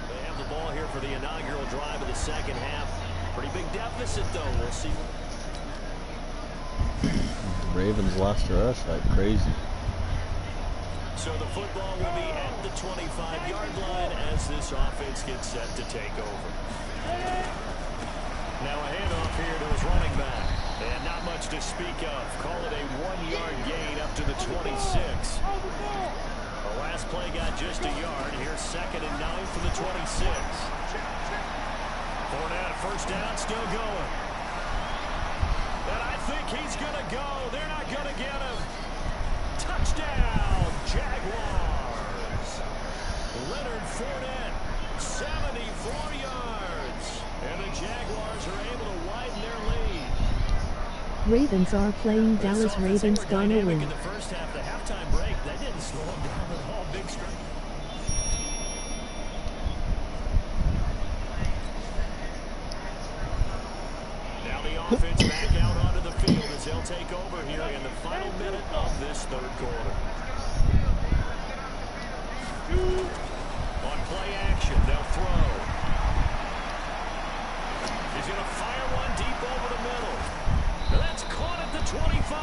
They have the ball here for the inaugural drive of the second half. Pretty big deficit, though. We'll see. Ravens lost to us like crazy. So the football will be at the 25-yard line as this offense gets set to take over. Now a handoff here to his running back. And not much to speak of. Call it a 1-yard gain up to the 26. The last play got just a yard. Here's 2nd and 9 from the 26. Fournette, first down, still going. And I think he's going to go. They're not going to get him. Touchdown, Jaguars. Leonard Fournette, 74 yards. And the Jaguars are able to widen their lead. Ravens are playing Dallas. Ravens gonna win. In the first half, the halftime break, that didn't slow them down at all. Big strike. Offense back out onto the field as they'll take over here in the final minute of this third quarter. On play action, they'll throw. He's going to fire one deep over the middle. That's caught at the 25.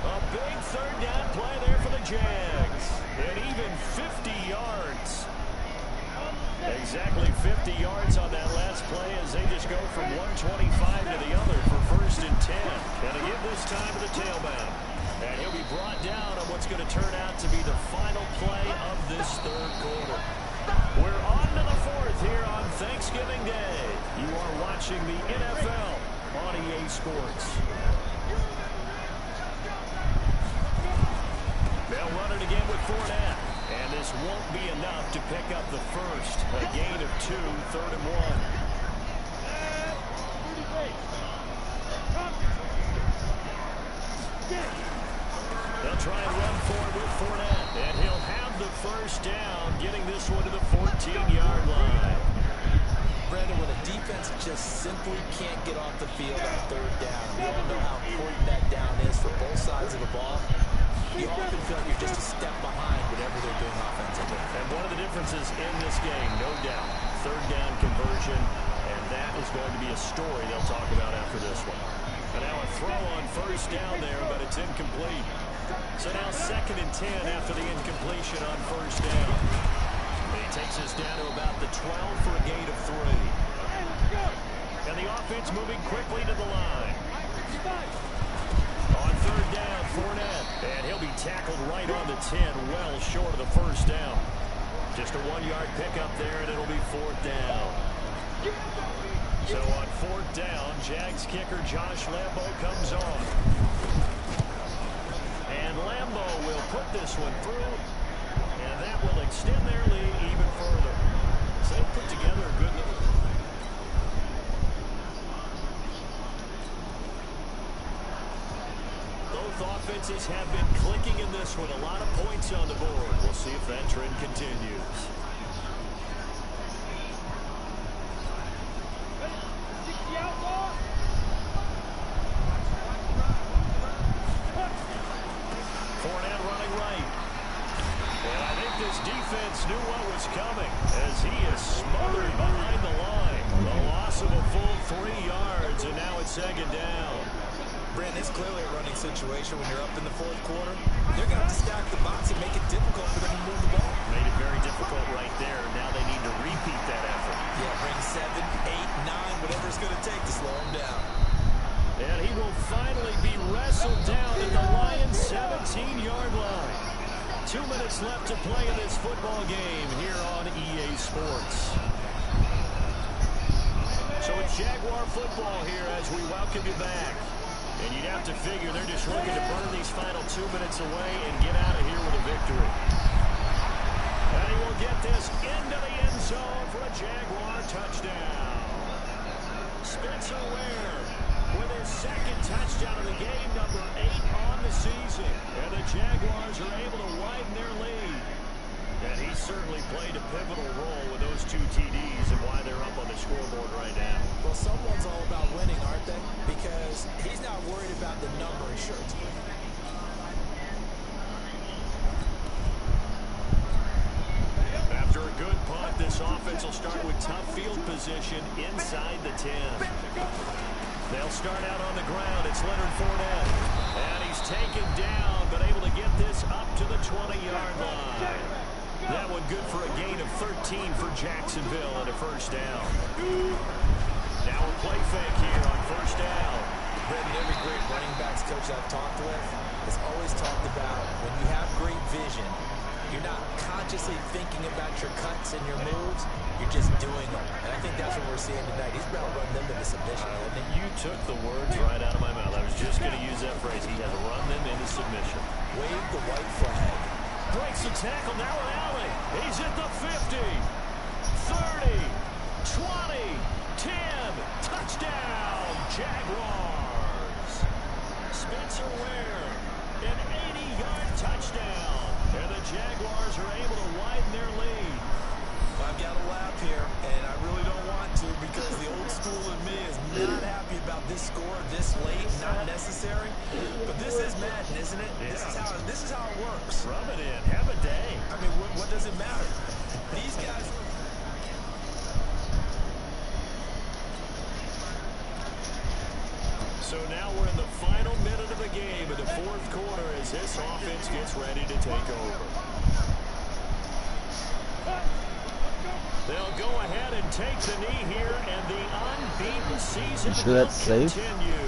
A big third down play there for the Jags. And even 50 yards. Exactly 50 yards on that last play as they just go from 125 to the other for 1st and 10. And to give this time to the tailback. And he'll be brought down on what's going to turn out to be the final play of this third quarter. We're on to the 4th here on Thanksgiving Day. You are watching the NFL on EA Sports. They'll run it again with Fournette. And this won't be enough to pick up the first. A gain of 2, 3rd and 1. They'll try and run forward with Fournette. And he'll have the first down, getting this one to the 14-yard line. Brandon, when a defense just simply can't get off the field on 3rd down, we all know how important that down is for both sides of the ball. You often feel like you're just a step behind whatever they're doing offensively. And one of the differences in this game, no doubt, 3rd down conversion, and that is going to be a story they'll talk about after this one. And now a throw on 1st down there, but it's incomplete. So now 2nd and 10 after the incompletion on 1st down. And he takes us down to about the 12 for a gain of 3. And the offense moving quickly to the line. On 3rd down, Fournette. And he'll be tackled right on the 10, well short of the 1st down. Just a 1-yard pickup there, and it'll be 4th down. So on 4th down, Jags kicker Josh Lambo comes on. And Lambo will put this one through, and that will extend their lead even further. So they put together a good little... Offenses have been clicking in this one. A lot of points on the board. We'll see if that trend continues. Fournette running right. And I think this defense knew what was coming as he is smothered behind the line. A loss of a full 3 yards, and now it's 2nd down. Brandon, it's clearly a running situation when you're up in the 4th quarter. They're going to have to stack the box and make it difficult for them to move the ball. Made it very difficult right there. Now they need to repeat that effort. Yeah, bring 7, 8, 9, whatever it's going to take to slow them down. And he will finally be wrestled down in Sports. So it's Jaguar football here as we welcome you back. And you'd have to figure they're just looking to burn these final 2 minutes away and get out of here with a victory. And he will get this into the end zone for a Jaguar touchdown. Spencer Ware with his second touchdown of the game, number 8 on the season. And the Jaguars are able to widen their lead. And he certainly played a pivotal role with those 2 TDs and why they're up on the scoreboard right now. Well, someone's all about winning, aren't they? Because he's not worried about the number of shirts. After a good punt, this offense will start with tough field position inside the 10. They'll start out on the ground. It's Leonard Fournette. And he's taken down, but able to get this up to the 20-yard line. That one good for a gain of 13 for Jacksonville and a first down. Now a play fake here on first down. Brendan, every great running backs coach I've talked with has always talked about when you have great vision, you're not consciously thinking about your cuts and your moves. You're just doing them. And I think that's what we're seeing tonight. He's about to run them into submission. You took the words right out of my mouth. I was just going to use that phrase. He has run them into submission. Wave the white flag. Breaks the tackle. Now an alley. He's at the 50, 30, 20, 10. Touchdown, Jaguars. Spencer Ware, an 80-yard touchdown. And the Jaguars are able to widen their lead. I've got to laugh here, and I really don't want to because the old school in me is not happy about this score this late, not necessary. But this is Madden, isn't it? Yeah. This is how it works. Rub it in. Have a day. I mean, what does it matter? These guys... So now we're in the final minute of the game in the fourth quarter as this offense gets ready to take over. They'll go ahead and take the knee here, and the unbeaten season will continue.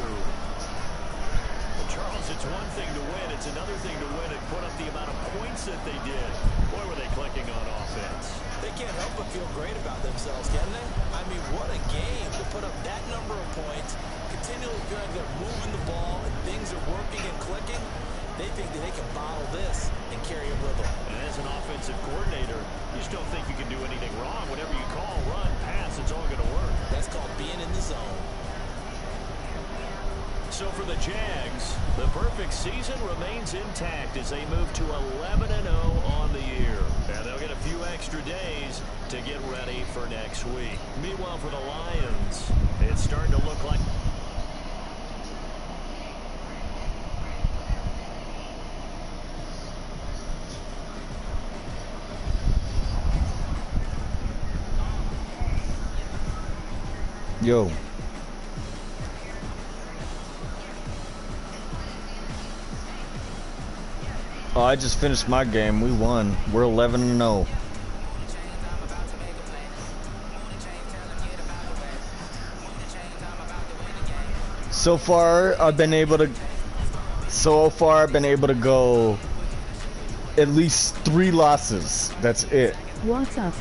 Well, Charles, it's one thing to win. It's another thing to win and put up the amount of points that they did. Boy, were they clicking on offense. They can't help but feel great about themselves, can they? I mean, what a game to put up that number of points. Continually feel like they're moving the ball and things are working and clicking. They think that they can bottle this and carry it with them. And as an offensive coordinator, you just don't think you can do anything wrong. Whatever you call, run, pass, it's all going to work. That's called being in the zone. So for the Jags, the perfect season remains intact as they move to 11-0 on the year. And they'll get a few extra days to get ready for next week. Meanwhile, for the Lions, it's starting to look like... Yo. Oh, I just finished my game. We won. We're 11-0. So far, I've been able to go at least 3 losses. That's it. What's up?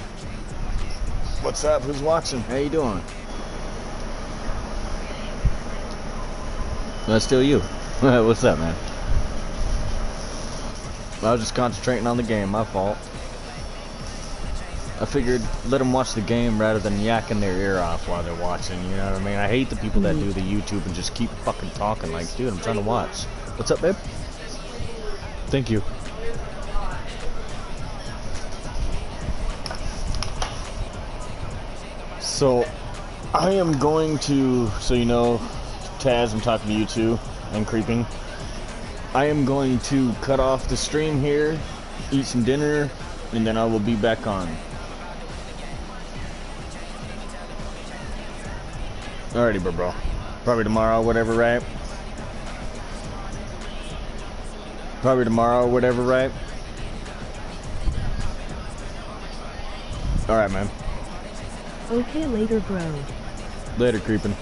What's up? Who's watching? How you doing? That's still you. What's up, man? I was just concentrating on the game. My fault. I figured let them watch the game rather than yakking their ear off while they're watching. You know what I mean? I hate the people that do the YouTube and just keep fucking talking. Like, dude, I'm trying to watch. What's up, babe? Thank you. So, I am going to, so you know, Taz, I'm talking to you too, and Creeping. I am going to cut off the stream here, eat some dinner, and then I will be back on. Alrighty, bro. Probably tomorrow, whatever, right? Probably tomorrow, whatever, right? Alright, man. Okay, later, bro. Later, Creeping.